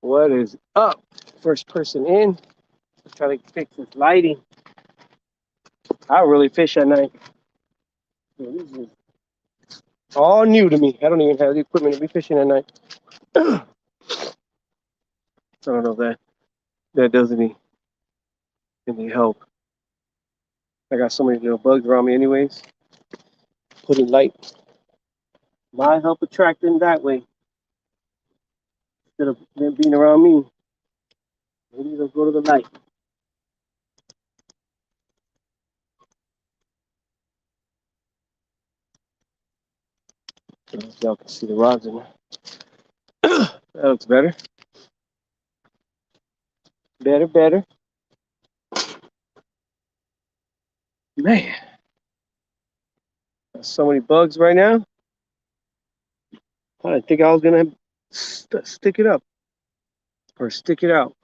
What is up? First person in. Trying to fix this lighting. I really fish at night. So this is all new to me. I don't even have the equipment to be fishing at night. I don't know if that does any help. I got so many little bugs around me anyways. Putting light might help attract them that way. Instead of them being around me. Maybe they'll go to the light. Y'all can see the rods in there. That looks better. Better. Man, there's so many bugs right now. I didn't think I was gonna stick it up or stick it out.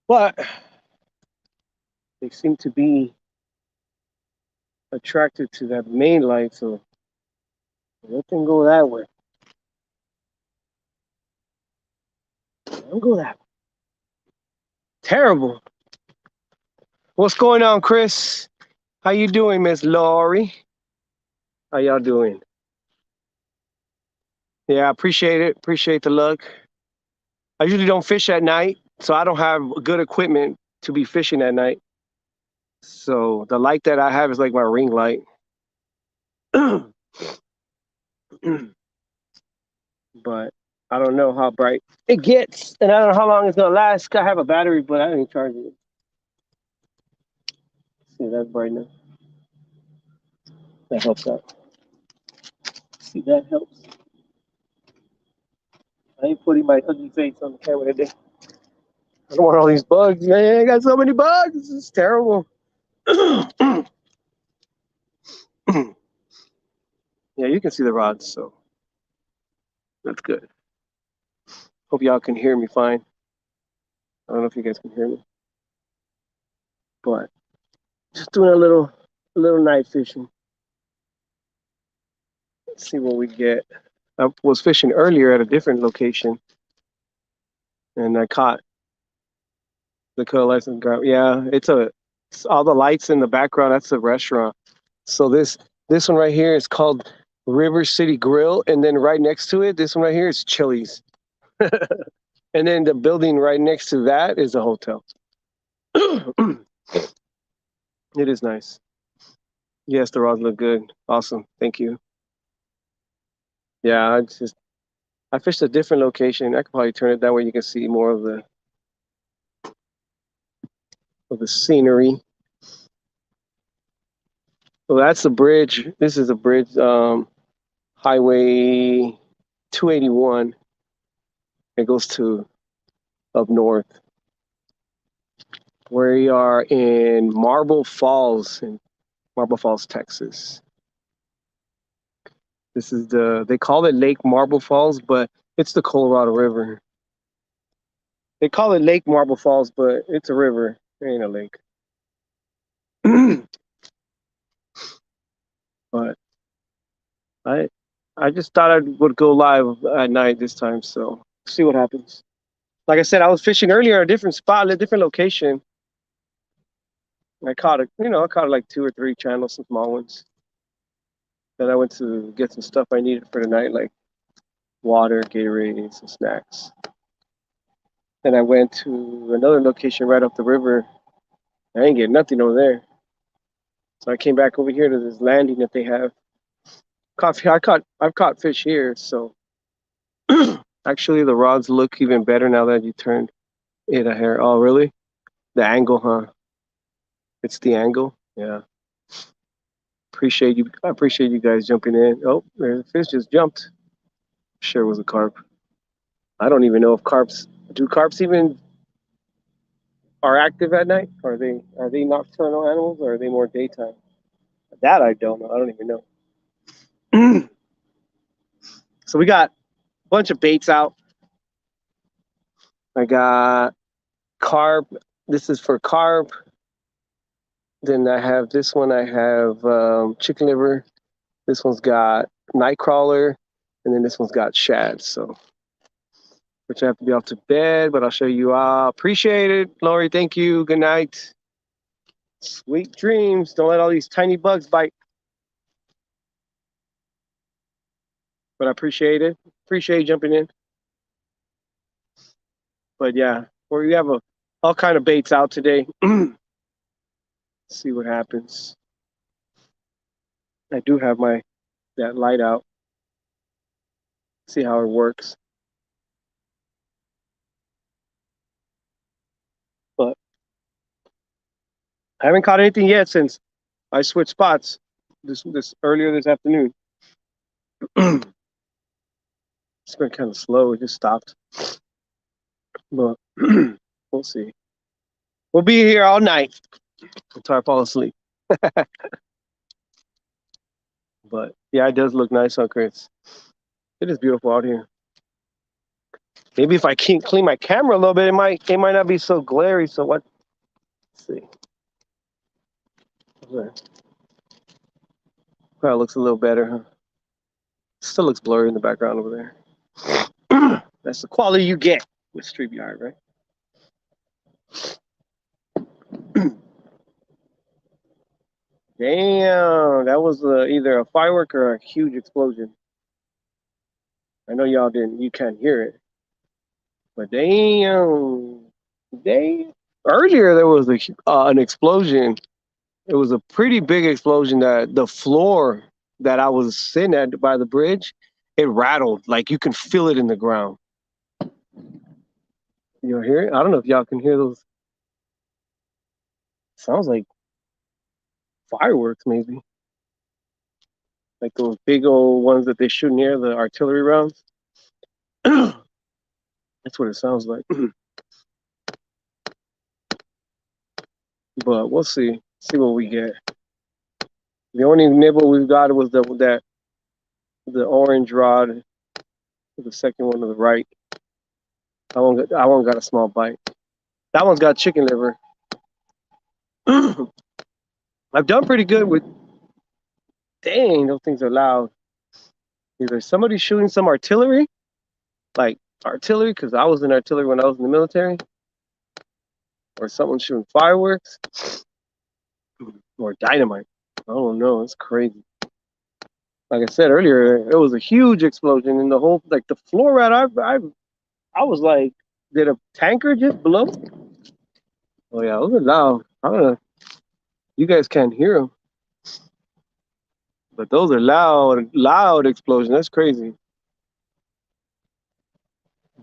But they seem to be attracted to that main light, so let them go that way. Don't go that way. Terrible. What's going on, Chris? How you doing, Miss Laurie? How y'all doing? Yeah, I appreciate it. Appreciate the luck. I usually don't fish at night, so I don't have good equipment to be fishing at night. So the light that I have is like my ring light. But I don't know how bright it gets, and I don't know how long it's gonna last. I have a battery, but I didn't charge it. See, that's bright enough. That helps out. See, that helps. I ain't putting my ugly face on the camera today. I don't want all these bugs, man. I got so many bugs. It's terrible. Yeah, you can see the rods, so that's good. Hope y'all can hear me fine. I don't know if you guys can hear me, but just doing a little night fishing. Let's see what we get. I was fishing earlier at a different location, and I caught the coalescent ground. Yeah, it's all the lights in the background. That's a restaurant. So this one right here is called River City Grill, and then right next to it, this one right here is Chili's, and then the building right next to that is a hotel. It is nice. Yes, the rods look good. Awesome. Thank you. Yeah, I fished a different location. I could probably turn it that way. You can see more of the scenery. So that's the bridge. This is a bridge, Highway 281. It goes to up north. We are in Marble Falls, Texas. This is they call it Lake Marble Falls, but it's the Colorado River. They call it Lake Marble Falls, but it's a river. It ain't a lake. But I just thought I would go live at night this time, so see what happens. Like I said, I was fishing earlier at a different spot, a different location. I caught like 2 or 3 channels, some small ones. Then I went to get some stuff I needed for the night, like water, Gatorade, some snacks. Then I went to another location right up the river. I ain't getting nothing over there. So I came back over here to this landing that they have. I've caught fish here, so actually the rods look even better now that you turned it a hair. Oh, really? The angle, huh? It's the angle. Yeah. Appreciate you. I appreciate you guys jumping in. Oh, the fish just jumped. Sure was a carp. I don't even know if carps even are active at night? Are they nocturnal animals or are they more daytime? That I don't know. I don't even know. So we got a bunch of baits out. I got carp. This is for carp. Then I have this one. I have chicken liver. This one's got night crawler, and then this one's got shad. So, which I have to be off to bed, but I'll show you all. Appreciate it, Lori. Thank you. Good night. Sweet dreams. Don't let all these tiny bugs bite. But I appreciate it. Appreciate you jumping in. But yeah, we have all kind of baits out today. See what happens. I do have that light out. See how it works. But I haven't caught anything yet since I switched spots this earlier this afternoon. It's been kind of slow. It just stopped. But we'll see. We'll be here all night until I fall asleep. But yeah, it does look nice on Chris. It is beautiful out here. Maybe if I can clean my camera a little bit, it might not be so glary. So what? Let's see. Probably looks a little better, huh? Still looks blurry in the background over there. That's the quality you get with StreamYard, right? Damn, that was either a firework or a huge explosion. I know you can't hear it, but damn, earlier there was an explosion. It was a pretty big explosion. That the floor that I was sitting at by the bridge, it rattled like you can feel it in the ground. You hear it? I don't know if y'all can hear those. Sounds like fireworks, maybe. Like those big old ones that they shoot near the artillery rounds. That's what it sounds like. But we'll see. See what we get. The only nibble we've got was the orange rod, the second one to the right. That one got a small bite. That one's got chicken liver. I've done pretty good with. Dang, those things are loud. Either somebody's shooting some artillery, like artillery, because I was in artillery when I was in the military, or someone's shooting fireworks, or dynamite. I don't know. It's crazy. Like I said earlier, it was a huge explosion in the whole, like the floor rat. I was like, did a tanker just blow? Oh yeah, those are loud. I don't know. You guys can't hear them, but those are loud explosions. That's crazy.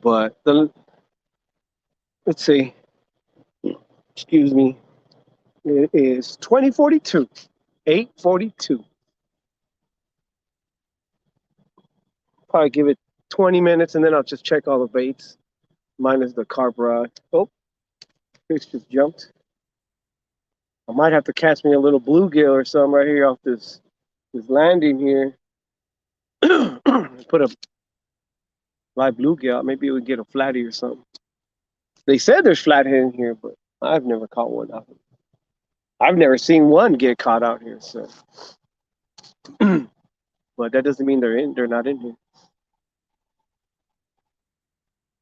But let's see. Excuse me. It is 2042, 8:42. Probably give it 20 minutes and then I'll just check all the baits, minus the carp rod. Oh, fish just jumped. I might have to catch me a little bluegill or something right here off this landing here. Put a live bluegill out. Maybe we get a flatty or something. They said there's flathead in here, but I've never caught one out here. I've never seen one get caught out here. So, but that doesn't mean they're not in here.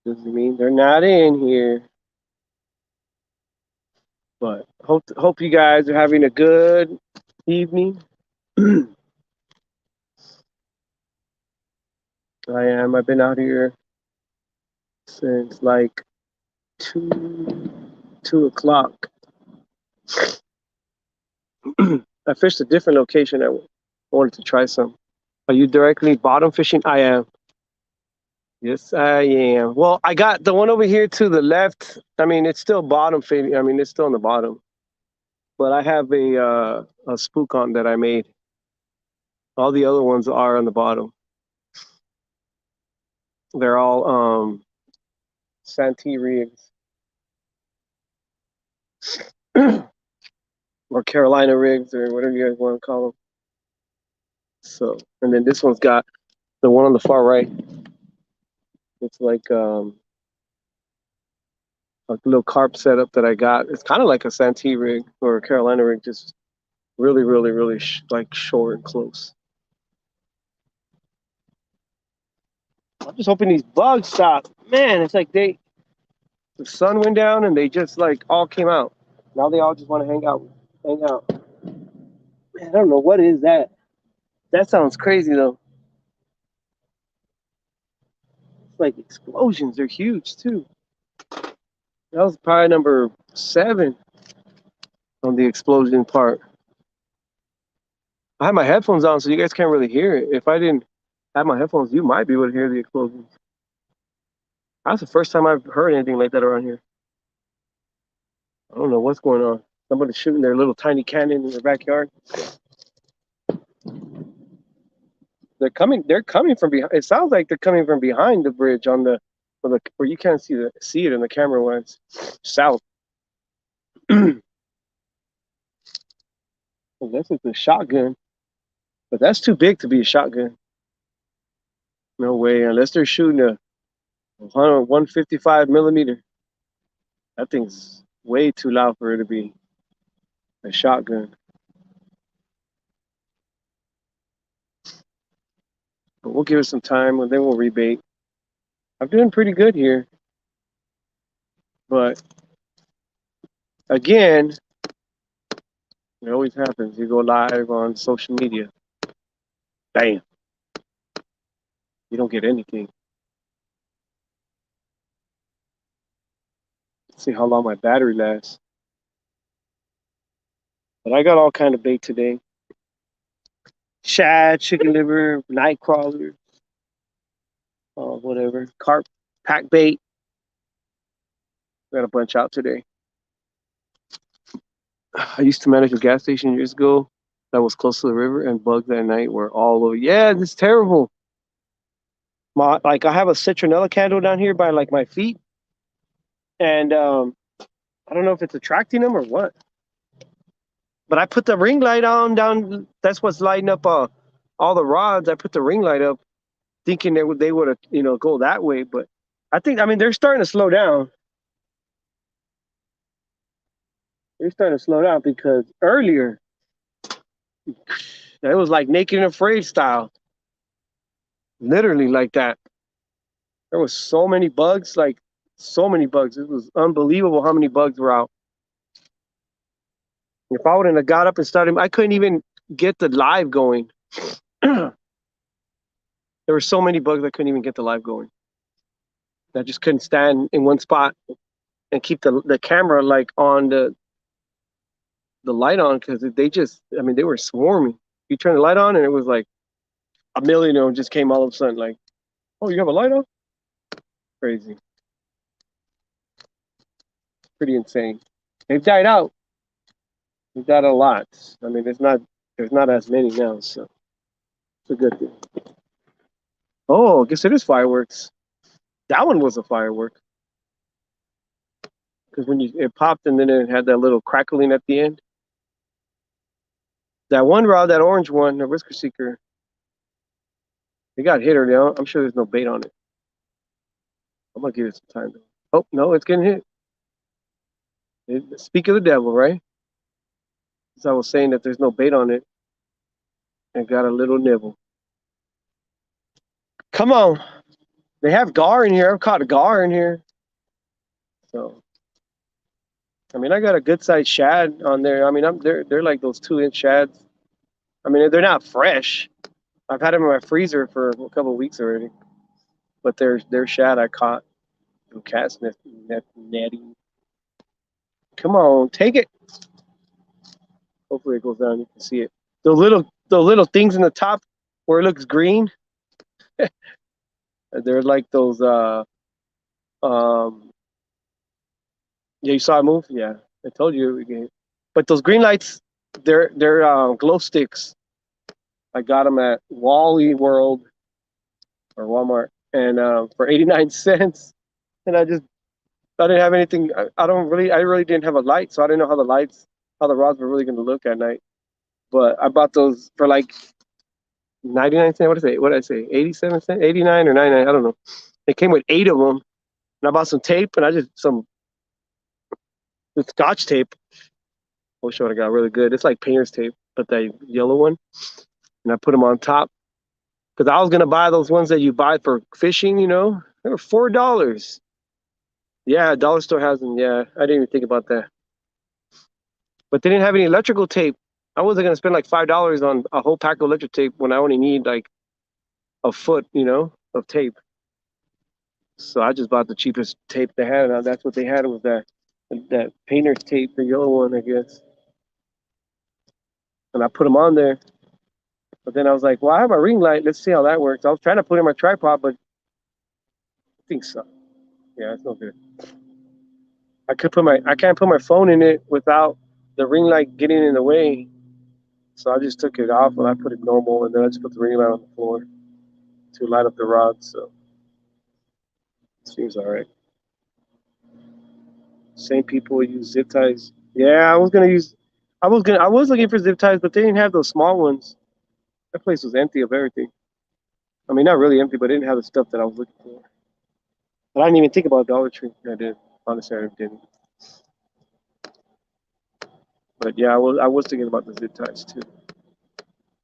Doesn't mean they're not in here. But hope you guys are having a good evening. I am. I've been out here since like 2 o'clock. I fished a different location. I wanted to try some. Are you directly bottom fishing? I am. Yes, I am. Well, I got the one over here to the left. I mean, it's still bottom fishing. I mean, it's still on the bottom. But I have a spook on that I made. All the other ones are on the bottom. They're all Santee rigs or Carolina rigs or whatever you guys want to call them. So, and then this one's got the one on the far right. It's like a little carp setup that I got. It's kind of like a Santee rig or a Carolina rig, just really, really, really like short and close. I'm just hoping these bugs stop. Man, it's like the sun went down and they just like all came out. Now they all just want to hang out. Hang out. Man, I don't know what is that. That sounds crazy though. It's like explosions. They're huge too. That was probably number 7 on the explosion part. I have my headphones on, so you guys can't really hear it. If I didn't have my headphones, you might be able to hear the explosions. That's the first time I've heard anything like that around here. I don't know what's going on. Somebody's shooting their little tiny cannon in their backyard. They're coming from behind. It sounds like they're coming from behind the bridge on the where you can't see it in the camera when it's south. Unless it's a shotgun. But that's too big to be a shotgun. No way, unless they're shooting a 155 millimeter. That thing's way too loud for it to be a shotgun. But we'll give it some time and then we'll rebait. I'm doing pretty good here. But again, it always happens. You go live on social media. Bam. You don't get anything. Let's see how long my battery lasts. But I got all kind of bait today. Shad, chicken liver, night crawler, whatever. Carp, pack bait. Got a bunch out today. I used to manage a gas station years ago that was close to the river, and bugs at night were all over. Yeah, this is terrible. I have a citronella candle down here by like my feet, and I don't know if it's attracting them or what. But I put the ring light on down. That's what's lighting up all the rods. I put the ring light up, thinking they would go that way. But I mean they're starting to slow down. They're starting to slow down because earlier it was like Naked and Afraid style, literally like that. There was so many bugs, like so many bugs. It was unbelievable how many bugs were out. If I wouldn't have got up and started, I couldn't even get the live going. There were so many bugs I couldn't even get the live going. I just couldn't stand in one spot and keep the camera like on the light on because they were swarming. You turn the light on and it was like a million of them just came all of a sudden like, oh, you have a light on? Crazy. Pretty insane. They've died out. They've died a lot. I mean, there's not as many now, so it's a good thing. Oh, I guess it is fireworks. That one was a firework. Because when it popped and then it had that little crackling at the end. That one rod, that orange one, the Whisker Seeker, it got hit early on. I'm sure there's no bait on it. I'm going to give it some time. Oh, no, it's getting hit. Speak of the devil, right? As I was saying that there's no bait on it. And got a little nibble. Come on. They have gar in here. I've caught a gar in here. So, I mean, I got a good sized shad on there. I mean, they're like those 2-inch shads. I mean, they're not fresh. I've had them in my freezer for a couple of weeks already. But they're shad I caught through cast netting. Come on, take it. Hopefully it goes down. You can see it. The little things in the top where it looks green. They're like those um yeah, you saw it move? Yeah. I told you again. But those green lights, they're glow sticks. I got them at Wally World or Walmart and for 89 cents. And I didn't have anything. I really didn't have a light, so I didn't know how the rods were really going to look at night. But I bought those for like 99 cents. What did I say? 87 cents, 89 or 99. I don't know. It came with 8 of them, and I bought some tape and I just some the Scotch tape. I wish I would have got really good. It's like painter's tape, but that yellow one, and I put them on top because I was gonna buy those ones that you buy for fishing. They were $4. Yeah, dollar store has them. Yeah, I didn't even think about that. But they didn't have any electrical tape. I wasn't gonna spend like $5 on a whole pack of electric tape when I only need like a foot, of tape. So I just bought the cheapest tape they had. And that's what they had was that painter's tape, the yellow one, I guess. And I put them on there. But then I was like, well, I have my ring light. Let's see how that works. I was trying to put it in my tripod, but I think so. Yeah, it's no good. I can't put my phone in it without the ring light getting in the way. So I just took it off and I put it normal, and then I just put the ring light on the floor to light up the rods. So it seems all right. Same people use zip ties. Yeah, I was looking for zip ties, but they didn't have those small ones. That place was empty of everything. I mean, not really empty, but it didn't have the stuff that I was looking for. But I didn't even think about Dollar Tree. I did. Honestly, I didn't. But yeah, I was thinking about the zip ties too.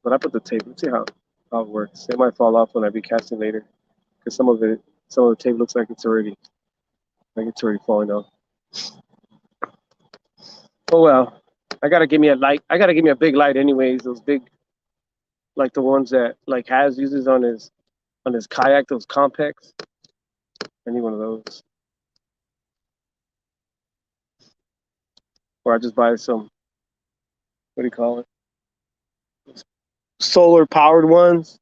But I put the tape. Let's see how it works. It might fall off when I be casting later, because some of the tape looks like it's already falling off. Oh well, I gotta give me a light. I gotta give me a big light, anyways. Those big, like the ones that like Has uses on his kayak, those compacts. I need one of those, or I just buy some. What do you call it? Solar powered ones.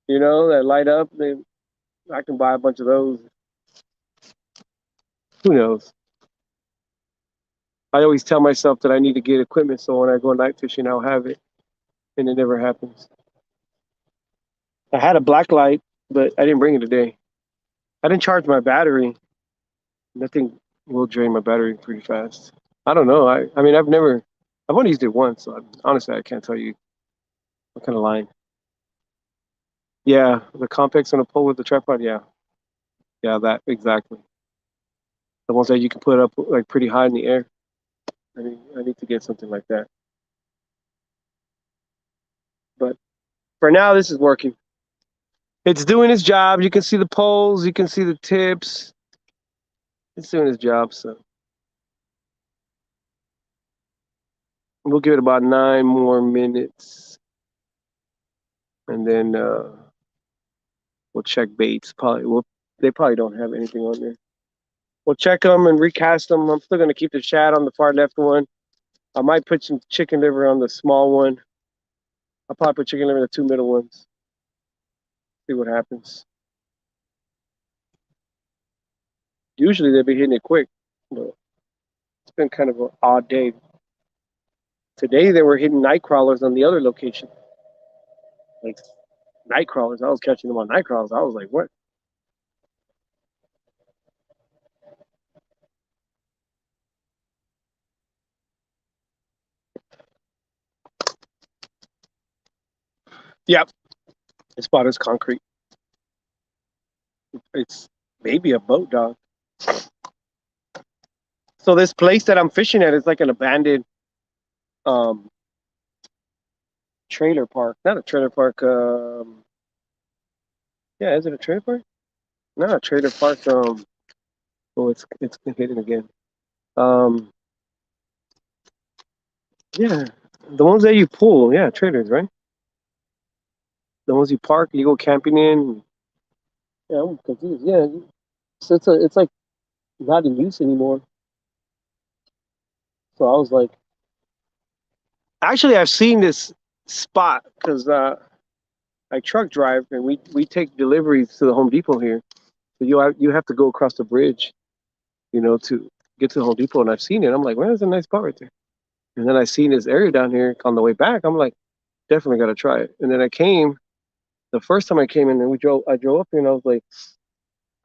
That light up. I can buy a bunch of those. Who knows? I always tell myself that I need to get equipment so when I go night fishing, I'll have it, and it never happens. I had a black light, but I didn't bring it today. I didn't charge my battery. Nothing will drain my battery pretty fast. I don't know. I mean, I've only used it once, so honestly, I can't tell you what kind of line. Yeah, the compacts on a pole with the tripod. Yeah, yeah, that exactly. The ones that you can put up like pretty high in the air. I need to get something like that. But for now, this is working. It's doing its job. You can see the poles. You can see the tips. It's doing its job. So we'll give it about 9 more minutes, and then we'll check baits. They probably don't have anything on there. We'll check them and recast them. I'm still gonna keep the shad on the far left one. I might put some chicken liver on the small one. I'll probably put chicken liver in the 2 middle ones. See what happens. Usually they'll be hitting it quick, but it's been kind of an odd day. Today they were hitting night crawlers on the other location. Like night crawlers. I was catching them on night crawlers. I was like, what? Yep. This spot is concrete. It's maybe a boat dog. So this place that I'm fishing at is like an abandoned um trailer park. Not a trailer park. Yeah, is it a trailer park? Not a trailer park. Oh, it's hidden again. Um, yeah, the ones that you pull. Yeah, trailers, right? The ones you park, you go camping in. Yeah, I'm confused. Yeah, so it's like not in use anymore. So I was like, actually, I've seen this spot because I truck drive, and we take deliveries to the Home Depot here. So you have to go across the bridge, to get to the Home Depot. And I've seen it. I'm like, well, there's a nice spot right there. And then I seen this area down here on the way back. I'm like, definitely got to try it. And then I came the first time I came in, and I drove up here, and I was like,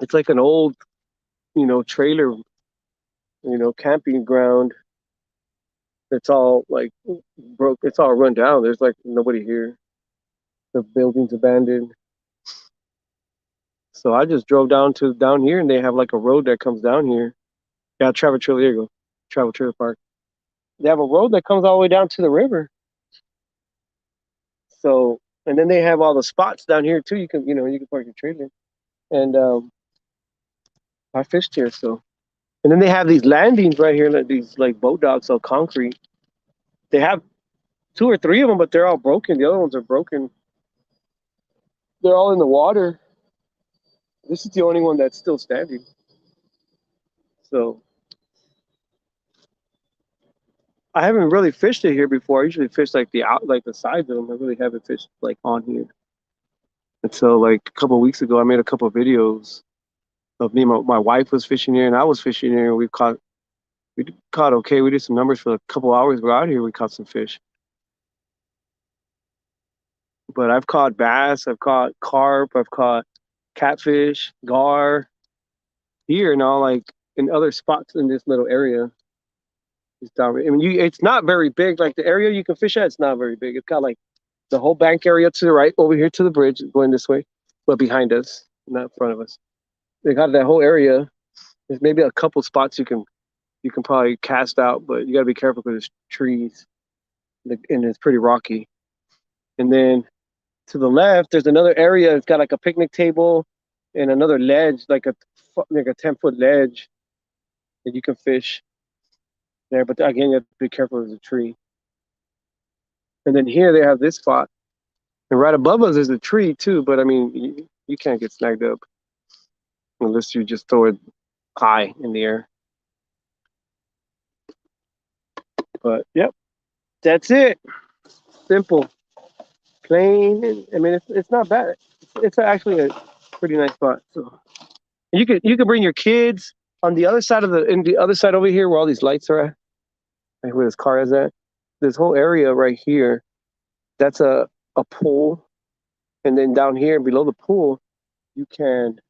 it's like an old, trailer, camping ground. It's all like broke. It's all run down. There's like nobody here. The building's abandoned. So I just drove down here, and they have like a road that comes down here. Yeah, Travel Trailer. There you go, Travel Trailer Park. They have a road that comes all the way down to the river. So, and then they have all the spots down here too. You can park your trailer. And I fished here, so. And then they have these landings right here, like these like boat docks on concrete. They have two or three of them, but they're all broken. The other ones are broken. They're all in the water. This is the only one that's still standing. So I haven't really fished it here before. I usually fish like the sides of them. I really haven't fished like on here. And so like a couple of weeks ago, I made a couple of videos of me and my wife was fishing here, and I was fishing here, and we caught okay. We did some numbers for a couple hours. We're out here. We caught some fish. But I've caught bass. I've caught carp. I've caught catfish, gar here now, like in other spots in this little area. I mean, it's not very big. Like the area you can fish at, it's not very big. It's got like the whole bank area to the right over here to the bridge going this way, but behind us, not in front of us. They got that whole area. There's maybe a couple spots you can probably cast out, but you got to be careful because there's trees and it's pretty rocky. And then to the left, there's another area. It's got like a picnic table and another ledge, like a 10-foot ledge that you can fish there. But again, you have to be careful. There's a tree. And then here they have this spot, and right above us is a tree too. But I mean, you can't get snagged up unless you just throw it high in the air. But yep, that's it. Simple, plain. And, I mean, it's not bad. It's actually a pretty nice spot. So you can bring your kids on the other side in the other side over here where all these lights are at, like where this car is at. This whole area right here, that's a pool, and then down here below the pool, you can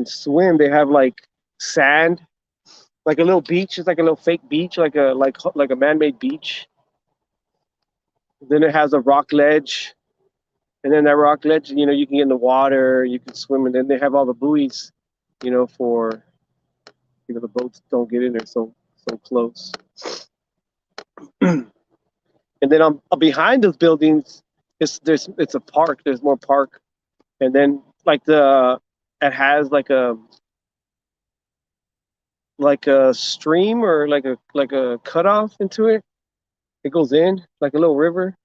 swim. They have like sand, like a little beach. It's like a little fake beach, like a man-made beach. Then it has a rock ledge, and then that rock ledge, you can get in the water, you can swim, and then they have all the buoys, for the boats don't get in there so close. And then behind those buildings, it's a park. There's more park, and then it has like a stream or like a cutoff into it. It goes in like a little river,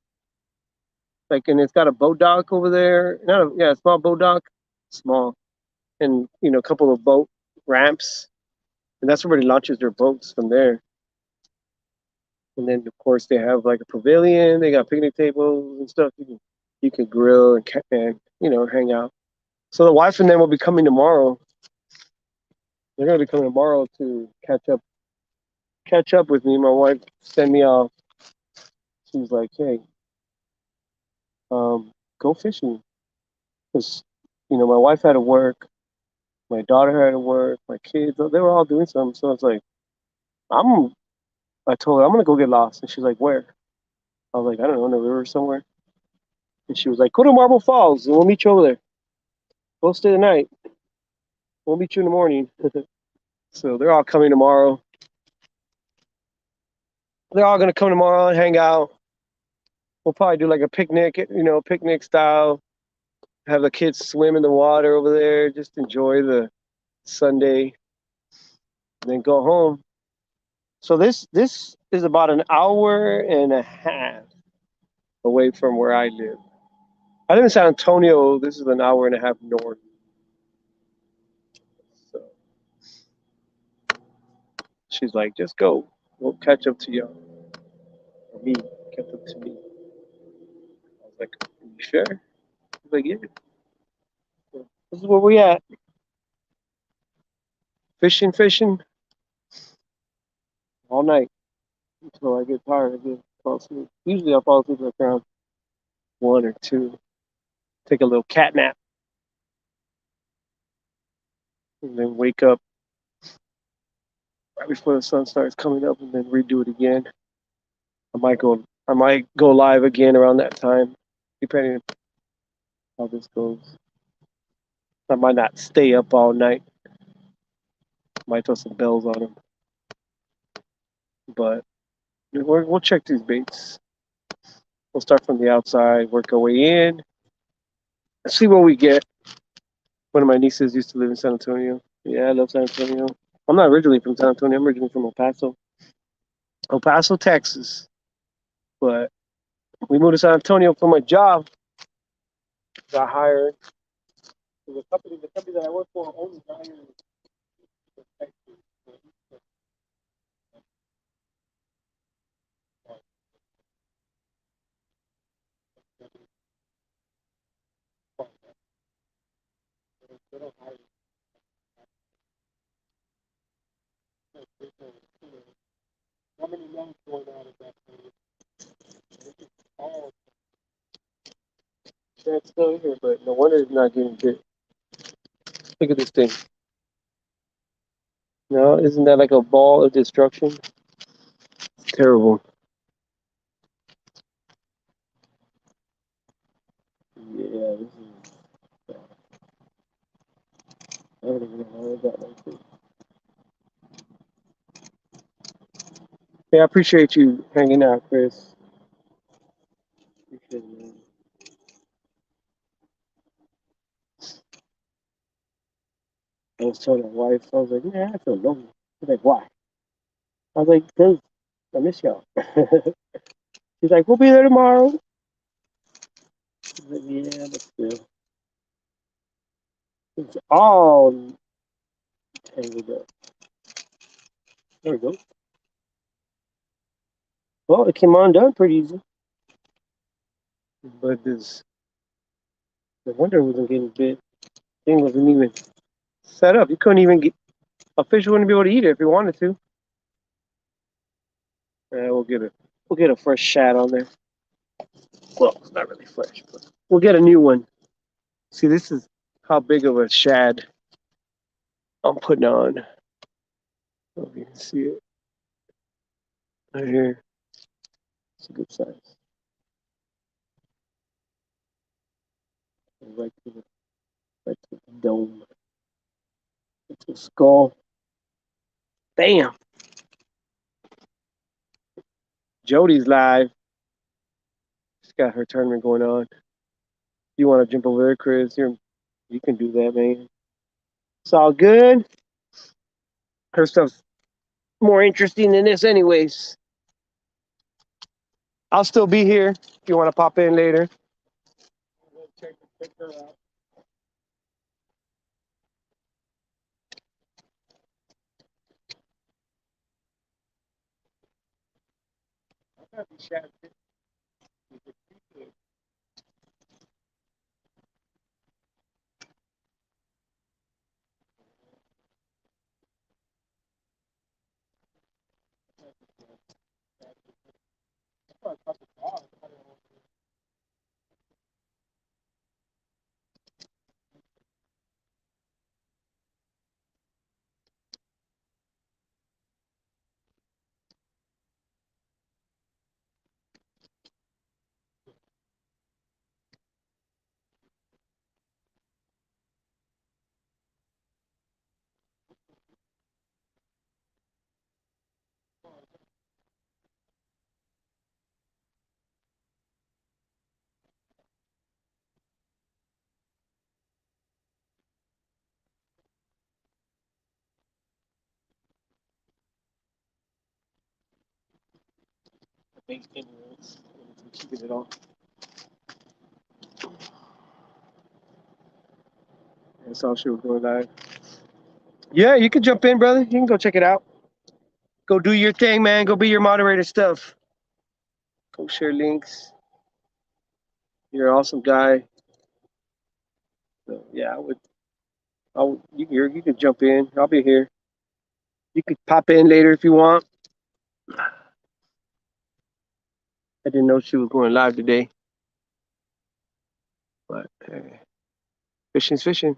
and it's got a boat dock over there. A small boat dock, small, and a couple of boat ramps, and that's where everybody launches their boats from there. And then of course they have like a pavilion. They got picnic tables and stuff. You can grill and hang out. So the wife and them will be coming tomorrow. They're gonna be coming tomorrow to catch up with me. My wife sent me off. She's like, "Hey, go fishing," because my wife had to work, my daughter had to work, my kids, they were all doing something. So it's like, I told her I'm gonna go get lost, and she's like, "Where?" I was like, "I don't know, in the river somewhere." And she was like, "Go to Marble Falls, and we'll meet you over there. We'll stay the night. We'll meet you in the morning." So they're all coming tomorrow. They're all gonna come tomorrow and hang out. We'll probably do like a picnic, picnic style. Have the kids swim in the water over there, just enjoy the Sunday, and then go home. So this is about an hour and a half away from where I live. I live in San Antonio. This is an hour and a half north. So she's like, "Just go. We'll catch up to you." Or me, catch up to me. I was like, You sure? He's like, yeah. This is where we at. Fishing all night until I get tired again. Fall asleep. Usually I fall asleep like around 1 or 2. Take a little cat nap and then wake up right before the sun starts coming up and then redo it again. I might go live again around that time, depending on how this goes. I might not stay up all night. Might throw some bells on them. But we'll check these baits. We'll start from the outside, work our way in, see what we get. One of my nieces used to live in San Antonio. Yeah, I love San Antonio. I'm not originally from San Antonio. I'm originally from El Paso, Texas. But we moved to San Antonio for my job. Got hired. The company that I work for only got hired in Texas. They don't hire. How many loans going on at that point? All that's still here, but no wonder it's not getting bit. Look at this thing. No, isn't that like a ball of destruction? Terrible. Yeah, this is. I don't even know how I got like this. Yeah, I appreciate you hanging out, Chris. Appreciate it, man. I was telling my wife, I was like, yeah, I feel lonely. She's like, why? I was like, because I miss y'all. She's like, we'll be there tomorrow. I was like, yeah, but still. It's all tangled up. There we go. Well, it came undone pretty easy. But this, the wonder wasn't getting bit. Thing wasn't even set up. You couldn't even get, a fish wouldn't be able to eat it if you wanted to. We'll get a fresh shad on there. Well, it's not really fresh, but we'll get a new one. See, this is how big of a shad I'm putting on. I don't know if you can see it right here. It's a good size. Right to the dome. It's a skull. Bam! Jody's live. She's got her tournament going on. You want to jump over there, Chris? You can do that, man. It's all good. Her stuff's more interesting than this, anyways. I'll still be here if you want to pop in later. Check her out. Keeping it on. That's all she was going live. Yeah, you can jump in, brother. You can go check it out. Go do your thing, man. Go be your moderator stuff. Go share links. You're an awesome guy. So, yeah, you can jump in. I'll be here. You could pop in later if you want. I didn't know she was going live today, but fishing's fishing.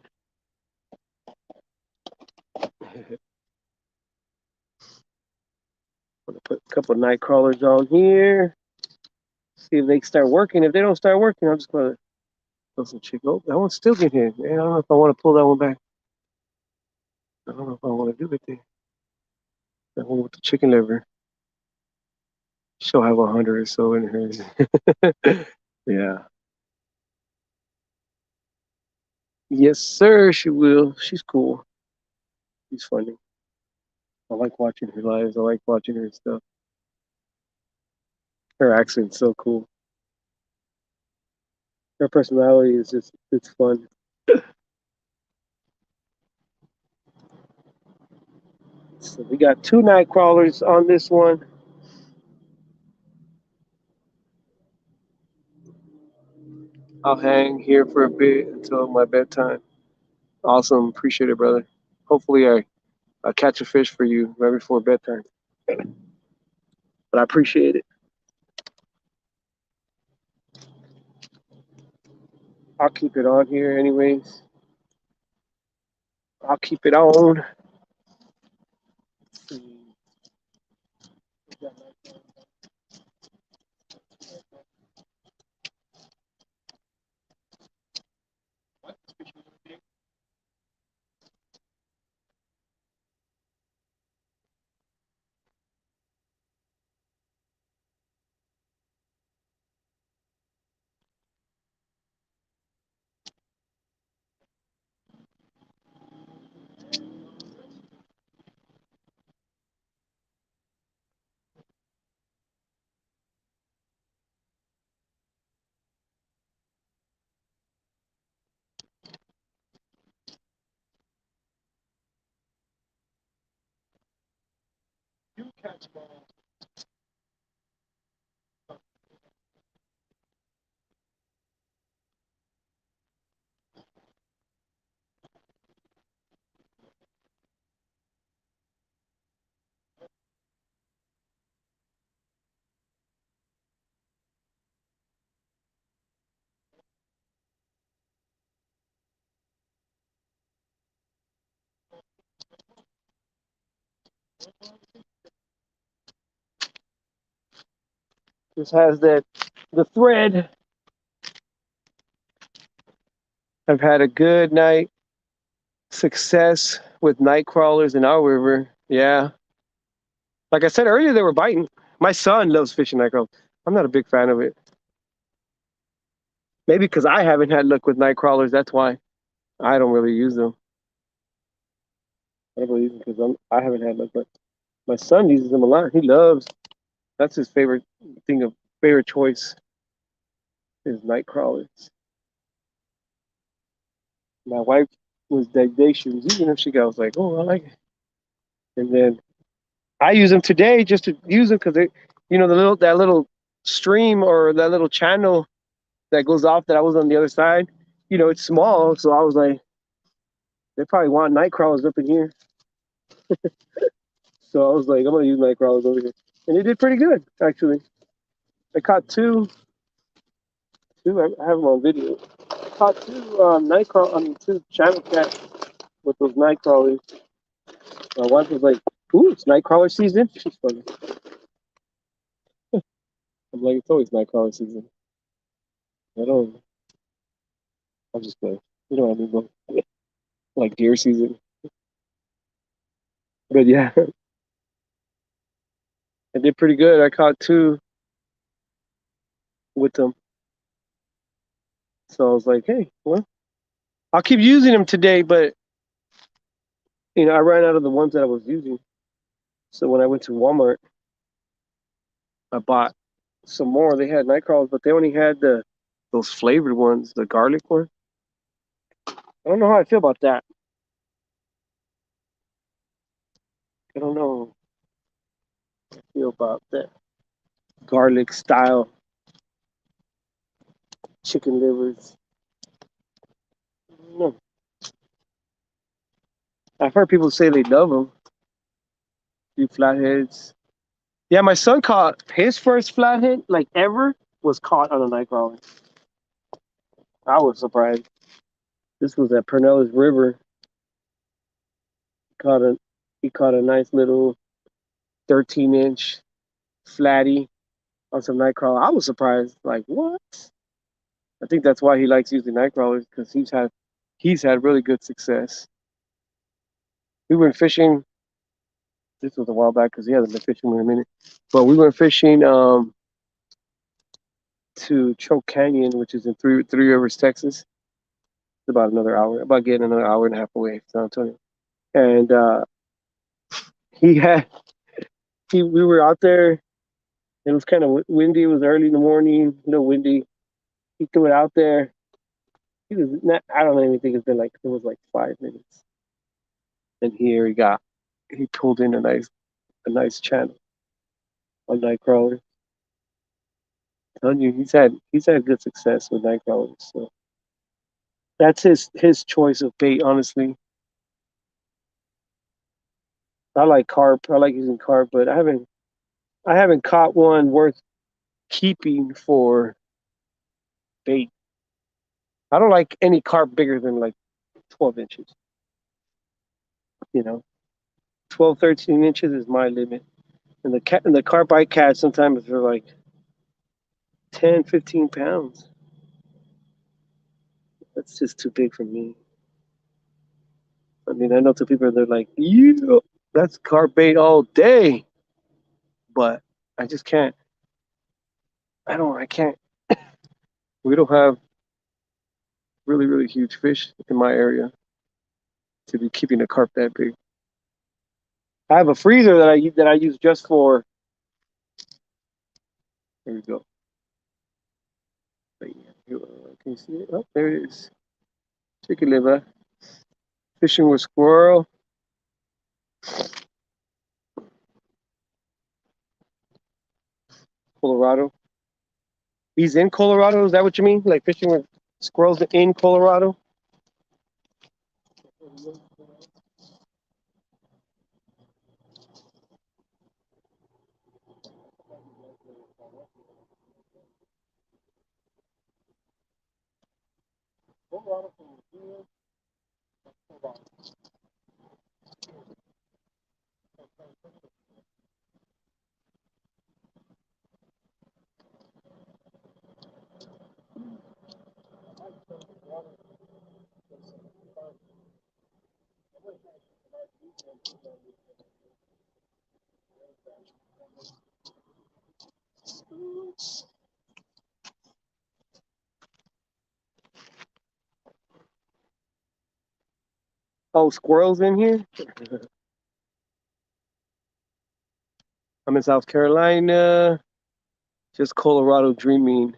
I'm gonna put a couple night crawlers on here. See if they start working. If they don't start working, I'm just gonna throw some chicken. Oh, that one's still getting hit. Man, I don't know if I want to pull that one back. I don't know if I want to do it there. That one with the chicken liver. She'll have 100 or so in hers. Yeah. Yes, sir. She will. She's cool. She's funny. I like watching her lives. I like watching her stuff. Her accent's so cool. Her personality is it's fun. So we got two night crawlers on this one. I'll hang here for a bit until my bedtime. Awesome. Appreciate it, brother. Hopefully I'll catch a fish for you right before bedtime. But I appreciate it. I'll keep it on here anyways. I'll keep it on. This has the thread. I've had a good night success with night crawlers in our river. Yeah. Like I said earlier, they were biting. My son loves fishing night crawlers. I'm not a big fan of it. Maybe because I haven't had luck with night crawlers. That's why I don't really use them. I don't really use them because I haven't had luck. But my son uses them a lot. He loves. That's his favorite thing of favorite choice is night crawlers. My wife was that day she was using them. She goes like, "Oh, I like it." And then I use them today just to use them because they, that little stream or that little channel that goes off that I was on the other side. It's small, so I was like, they probably want night crawlers up in here. So I was like, I'm gonna use night crawlers over here, and it did pretty good actually. I caught two. I have them on video. I caught two night crawl. I mean, two channel cats with those night crawlers. My wife was like, "Ooh, it's night crawler season." She's funny. I'm like, it's always night crawler season. I don't. I'm just playing. You know what I mean? Like deer season. But yeah, I did pretty good. I caught two with them. So I was like, hey, well, I'll keep using them today, but I ran out of the ones that I was using. So when I went to Walmart, I bought some more. They had night crawlers, but they only had those flavored ones, the garlic one. I don't know how I feel about that. I don't know how I feel about that garlic style. chicken livers. No, I've heard people say they love them. Few flatheads. Yeah, my son caught his first flathead, like ever, was caught on a nightcrawler. I was surprised. This was at Pinellas River. Caught a he caught a nice little 13-inch flatty on some nightcrawler. I was surprised. Like what? I think that's why he likes using nightcrawlers because he's had really good success. We went fishing. This was a while back because he hasn't been fishing in a minute. But we went fishing to Choke Canyon, which is in Three Rivers, Texas. It's about another hour, about getting another hour and a half away from San Antonio. And he had we were out there. It was kind of windy. It was early in the morning, a little windy. He threw it out there. He was not. I don't even think it's been like it was like 5 minutes. And here he pulled in a nice channel on Nightcrawler. I'm telling you, he's had good success with Nightcrawlers. So that's his choice of bait. Honestly, I like carp. I like using carp, but I haven't caught one worth keeping for bait. I don't like any carp bigger than like 12 inches. You know, 12, 13 inches is my limit. And the carp I catch sometimes are like 10, 15 pounds. That's just too big for me. I mean, I know some people they're like, yeah, that's carp bait all day, but I just can't. I can't. We don't have really, really huge fish in my area to be keeping a carp that big. I have a freezer that I use just for. There we go. Can you see it? Oh, there it is. Chicken liver. Fishing with squirrel. Colorado. He's in Colorado. Is that what you mean? Like fishing with squirrels in Colorado? Oh, squirrels in here? I'm in South Carolina. Just Colorado dreaming.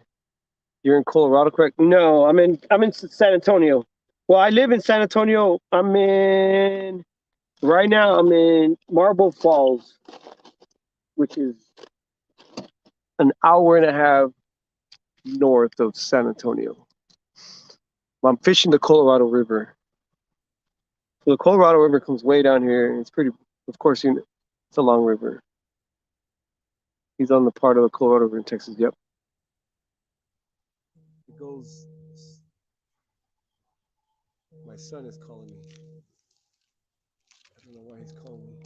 You're in Colorado, correct? No, I'm in San Antonio. Well, I live in San Antonio. Right now I'm in Marble Falls, which is an hour and a half north of San Antonio. I'm fishing the Colorado River. So the Colorado River comes way down here, and it's pretty. Of course, it's a long river. He's on the part of the Colorado River in Texas. Yep. It goes. My son is calling me. I don't know why he's calling me.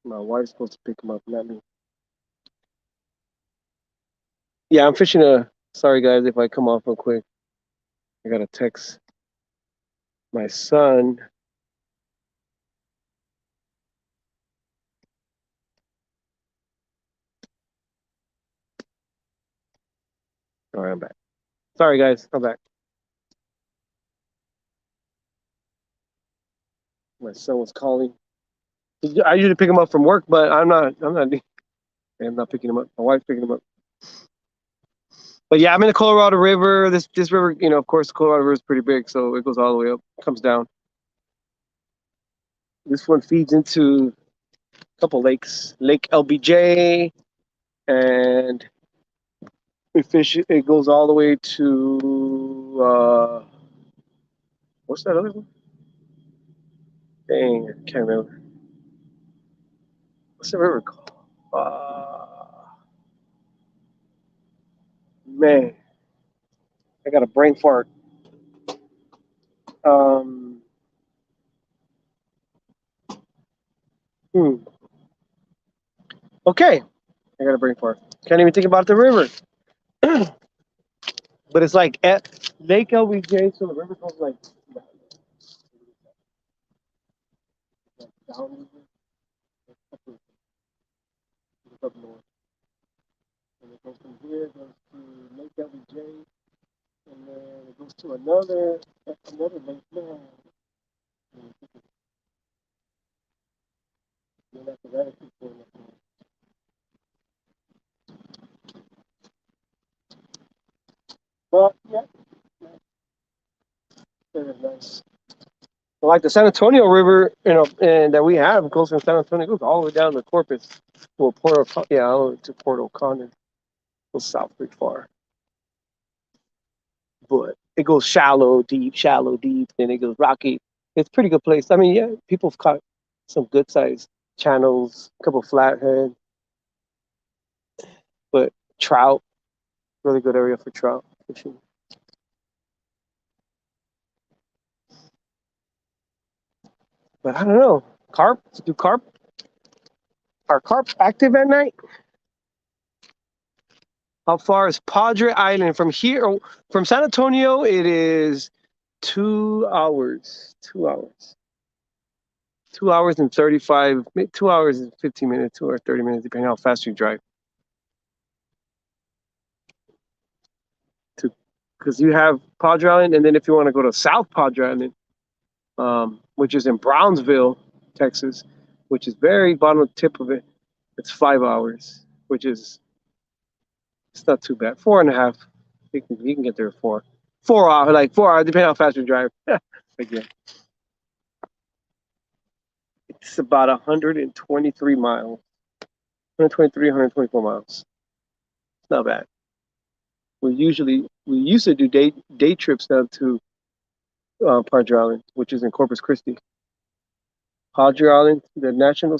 My wife's supposed to pick him up, not me. Yeah, I'm fishing a. Sorry guys, if I come off real quick. I got to text my son. All right, I'm back. Sorry guys, I'm back. My son was calling. I usually pick him up from work, but I'm not. I'm not picking him up. My wife's picking him up. But yeah, I'm in the Colorado River. This river, of course, the Colorado River is pretty big, so it goes all the way up, comes down. This one feeds into a couple lakes, Lake LBJ and We fish it. It goes all the way to what's that other one? Dang, I can't remember. What's the river called? Man, I got a brain fart. Um, hmm. Okay, I got a brain fart. Can't even think about the river. But it's like at Lake LBJ, so the river goes like down up north. And it goes from here, it goes to Lake LBJ, and then it goes to another lake. Man. And then after that, it keeps going up north. But yeah, very nice. Like the San Antonio River, and that we have goes from San Antonio, goes all the way down to Corpus, well, to Port O'Connor, goes south pretty far. But it goes shallow, deep, then it goes rocky. It's a pretty good place. I mean, yeah, people have caught some good sized channels, a couple flathead, but trout, really good area for trout fishing. But I don't know, carp? Do carp? Are carp active at night? How far is Padre Island from here? From San Antonio, it is 2 hours. 2 hours. 2 hours and 35, 2 hours and 15 minutes, 2 or 30 minutes, depending on how fast you drive. Because you have Padre Island, and then if you want to go to South Padre Island, which is in Brownsville, Texas, which is very bottom tip of it, it's 5 hours, which is it's not too bad. 4.5. You can get there 4 hours, like 4 hours, depending on how fast you drive. Again, it's about 123 miles, 123, 124 miles. It's not bad. We used to do day trips down to Padre Island, which is in Corpus Christi. Padre Island, the National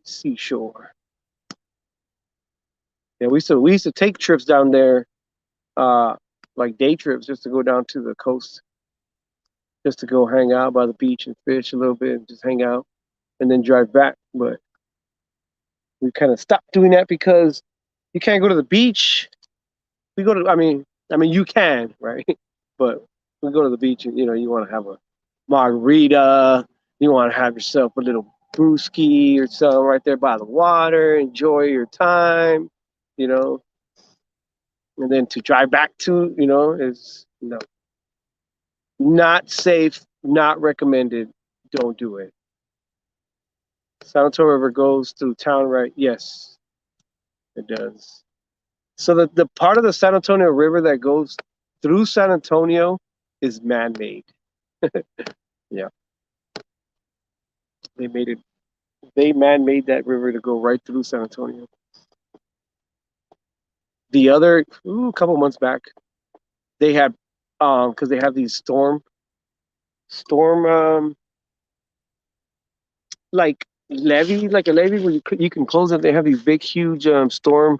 Seashore. Yeah, we used to take trips down there, uh, like day trips, just to go down to the coast, just to go hang out by the beach and fish a little bit, and just hang out, and then drive back. But we kind of stopped doing that because you can't go to the beach. We go to, I mean, you can, right? But we go to the beach, and you want to have a margarita, you want to have yourself a little brewski or something right there by the water, enjoy your time, you know. And then to drive back to, is not safe, not recommended. Don't do it. San Antonio River goes through town, right? Yes, it does. So the part of the San Antonio River that goes through San Antonio is man-made. Yeah, they made it. They man-made that river to go right through San Antonio. The other, couple months back, they had, because they have these storm, like like a levee where you can close it. They have these big, huge storm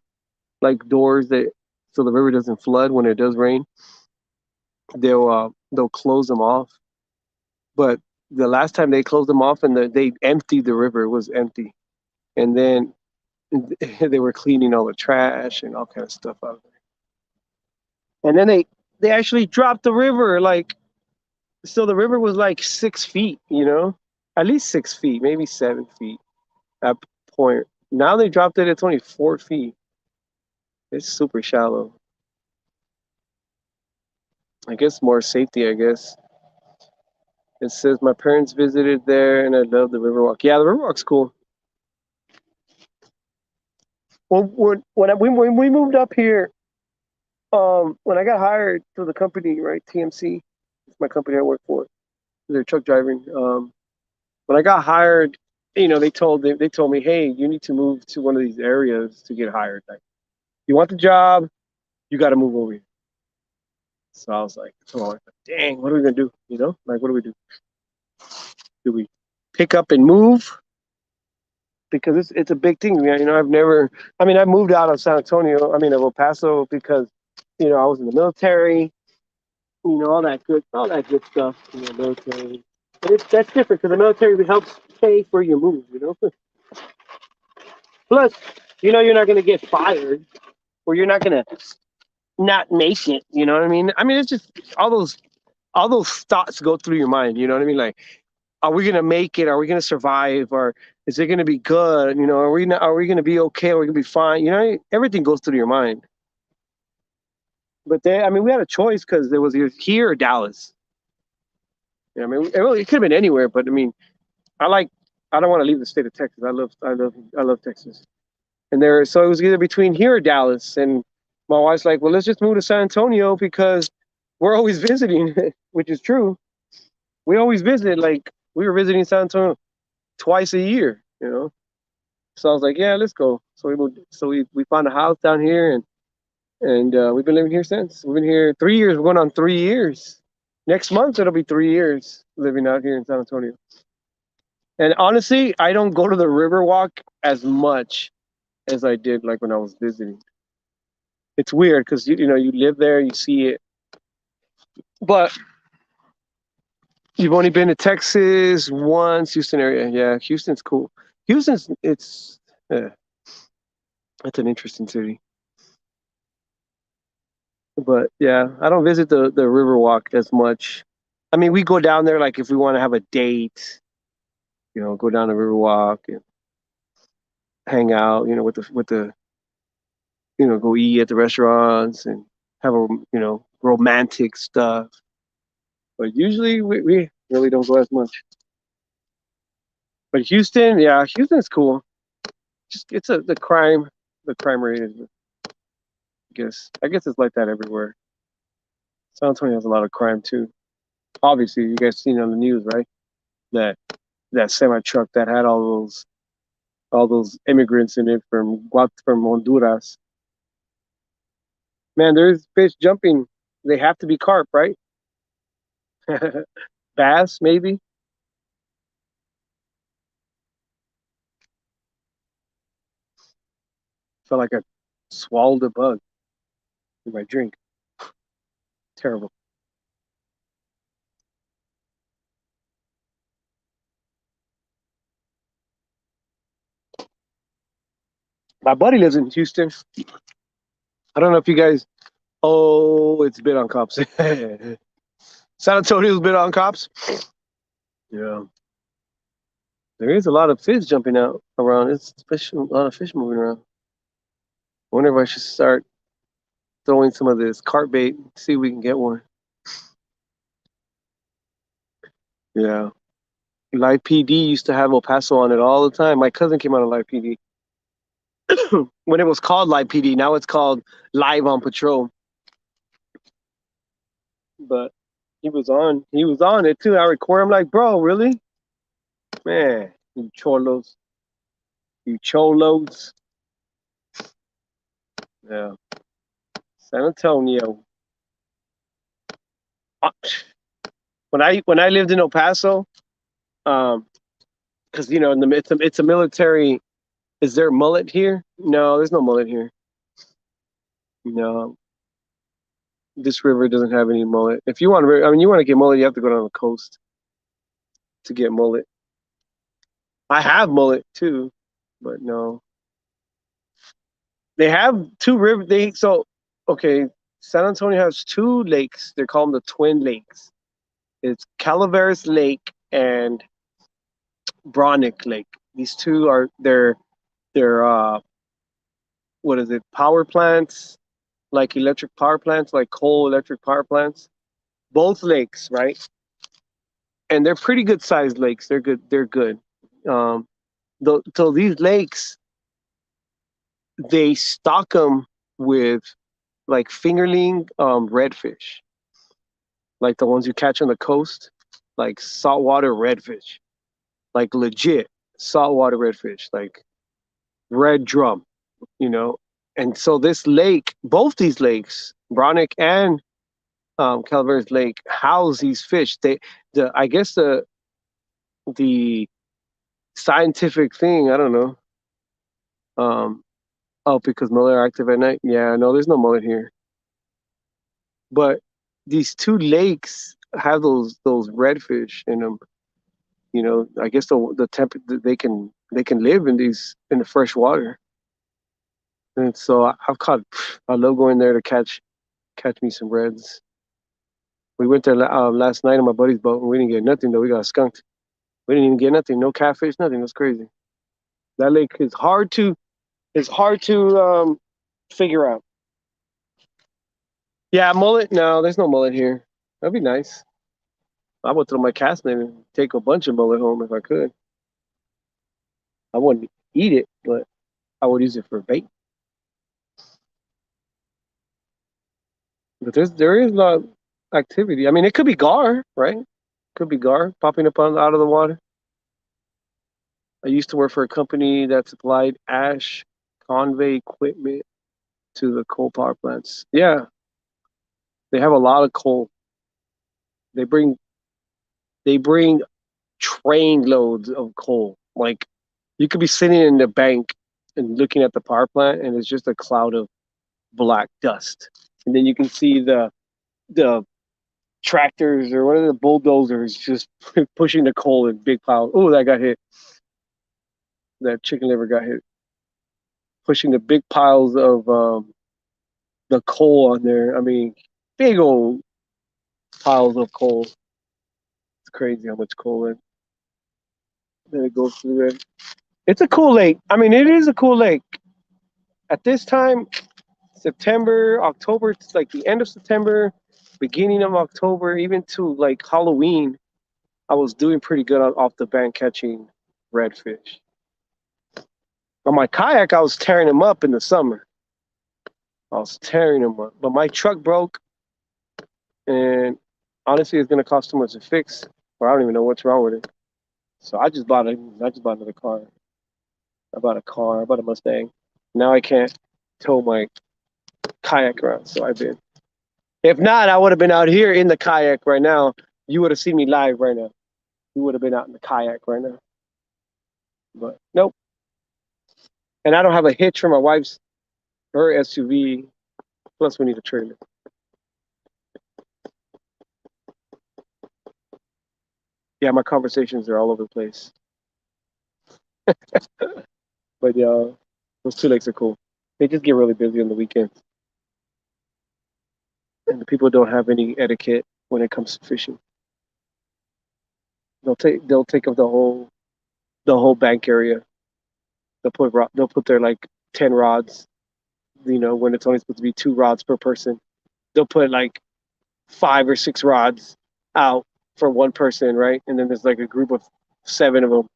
like doors that so the river doesn't flood when it does rain. They'll close them off. But the last time they closed them off and they emptied the river, it was empty, and then they were cleaning all the trash and all kind of stuff out there. And then they actually dropped the river, like, so the river was like 6 feet, at least 6 feet, maybe 7 feet at point. Now they dropped it; it's only 4 feet. It's super shallow. I guess more safety. I guess it says my parents visited there, and I love the Riverwalk. Yeah, the Riverwalk's cool. Well, when we moved up here, when I got hired for the company, right, TMC, it's my company I work for. They're truck driving. When I got hired, they told me, hey, you need to move to one of these areas to get hired. Like, you want the job? You got to move over here. So I was like, oh, dang, what are we gonna do? You know, like, what do we do? Do we pick up and move? Because it's a big thing. You know, I've never. I mean, I moved out of San Antonio. I mean, of El Paso because, you know, I was in the military. You know, all that good stuff. You know, military. But that's different because the military helps pay for your move. You know, plus, you know, you're not gonna get fired, or you're not gonna not make it. You know what I mean? I mean, it's just all those thoughts go through your mind. You know what I mean? Like, are we gonna make it? Are we gonna survive? Or is it gonna be good? You know, are we gonna be okay? Are we gonna be fine? You know, everything goes through your mind. But I mean, we had a choice because there was either here or Dallas. You know, I mean, it could have been anywhere, but I mean, I like, I don't want to leave the state of Texas. I love Texas. And so it was either between here or Dallas. And my wife's like, well, let's just move to San Antonio because we're always visiting, which is true. We always visit. Like, we were visiting San Antonio twice a year, you know. So I was like, yeah, let's go. So we moved, we found a house down here, and we've been living here since. We've been here 3 years. We're going on 3 years. Next month it'll be 3 years living out here in San Antonio. And honestly, I don't go to the Riverwalk as much as I did like when I was visiting. It's weird because you know you live there, you see it, but you've only been to Texas once, Houston area. Yeah, Houston's cool. Houston's it's an interesting city. But yeah, I don't visit the Riverwalk as much. I mean, we go down there like if we want to have a date, you know, go down the Riverwalk and hang out, you know, with the you know, go eat at the restaurants and have a you know romantic stuff. But usually we really don't go as much. But Houston, yeah, Houston's cool. Just it's the crime rate is. I guess it's like that everywhere. San Antonio has a lot of crime too. Obviously, you guys seen it on the news, right? That that semi truck that had all those immigrants in it from Honduras. Man, there's fish jumping. They have to be carp, right? Bass, maybe. Felt like I swallowed a bug in my drink. Terrible. My buddy lives in Houston. I don't know if you guys. Oh, it's been on cops. San Antonio's been on cops. Yeah, there is a lot of fish jumping out around. It's fish, a lot of fish moving around. I wonder if I should start throwing some of this carp bait. See if we can get one. Yeah. Live PD used to have El Paso on it all the time. My cousin came out of Live PD when it was called Live PD. Now it's called Live on Patrol. But he was on. He was on it too. I record. I'm like, bro, really? Man, you cholos, you cholos. Yeah, San Antonio. Uh, when I lived in El Paso, because you know, it's a military. Is there mullet here? No, there's no mullet here. No, this river doesn't have any mullet. If you want, I mean, you want to get mullet, you have to go down the coast to get mullet. I have mullet too, but no. They have two river. Okay. San Antonio has two lakes. They call them the Twin Lakes. It's Calaveras Lake and Bronick Lake. These two are they're what is it? Power plants, like electric power plants, like coal electric power plants. Both lakes, right? And they're pretty good sized lakes. They're good. They're good. Um, so these lakes, they stock them with like fingerling redfish, like the ones you catch on the coast, like saltwater redfish, like legit saltwater redfish, like red drum, you know. And so this lake, both these lakes, Bronick and Calaveras Lake, house these fish. I guess the scientific thing, I don't know. Oh, because mullet are active at night. Yeah, no, there's no mullet here. But these two lakes have those redfish in them. You know, I guess the temp they can live in the fresh water. And so I've caught. I love going there to catch me some reds. We went there last night on my buddy's boat, and we didn't get nothing though. We got skunked. We didn't even get nothing. No catfish, nothing. That's crazy. That lake is hard to figure out. Yeah, mullet. No, there's no mullet here. That'd be nice. I would throw my cast net and take a bunch of mullet home if I could. I wouldn't eat it, but I would use it for bait. But there is a lot of activity. I mean, it could be gar, right? Could be gar popping up out of the water. I used to work for a company that supplied ash convey equipment to the coal power plants. Yeah, they have a lot of coal. They bring they bring train loads of coal. Like you could be sitting in the bank and looking at the power plant, and it's just a cloud of black dust. And then you can see the tractors or one of the bulldozers just pushing the coal in big piles. Oh, that got hit. That chicken liver got hit. Pushing the big piles of the coal on there. I mean, big old piles of coal. It's crazy how much coal in. Then it goes through there. It's a cool lake. I mean, it is a cool lake. At this time, September, October, it's like the end of September, beginning of October, even to like Halloween, I was doing pretty good off the bank catching redfish. On my kayak, I was tearing them up in the summer. I was tearing them up. But my truck broke, and honestly, it's going to cost too much to fix, or I don't even know what's wrong with it. So I just bought another car. I bought a car. I bought a Mustang. Now I can't tow my kayak around, so I've been. If not, I would have been out here in the kayak right now. You would have seen me live right now. You would have been out in the kayak right now. But nope. And I don't have a hitch for my wife's her SUV. Plus, we need a trailer. Yeah, my conversations are all over the place. But yeah, those two lakes are cool. They just get really busy on the weekends, and the people don't have any etiquette when it comes to fishing. They'll take up the whole bank area. They'll put their like 10 rods. You know, when it's only supposed to be 2 rods per person, they'll put like 5 or 6 rods out for one person, right? And then there's like a group of 7 of them,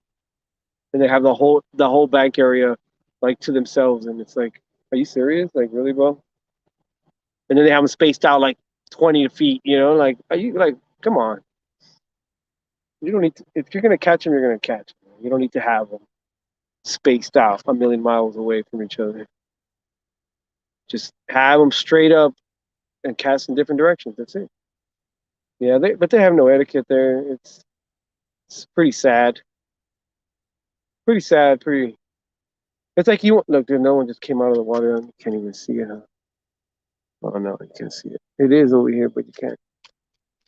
and they have the whole bank area like to themselves, and it's like, are you serious? Like, really, bro? And then they have them spaced out like 20 feet. You know, like, are you like, come on? You don't need to, if you're gonna catch them, you're gonna catch them. You don't need to have them spaced out a million miles away from each other. Just have them straight up and cast in different directions. That's it. Yeah, but they have no etiquette there. It's pretty sad. Pretty sad. Pretty. It's like you look. Dude, no one just came out of the water and you can't even see it. Huh? Oh no, you can't see it. It is over here, but you can't.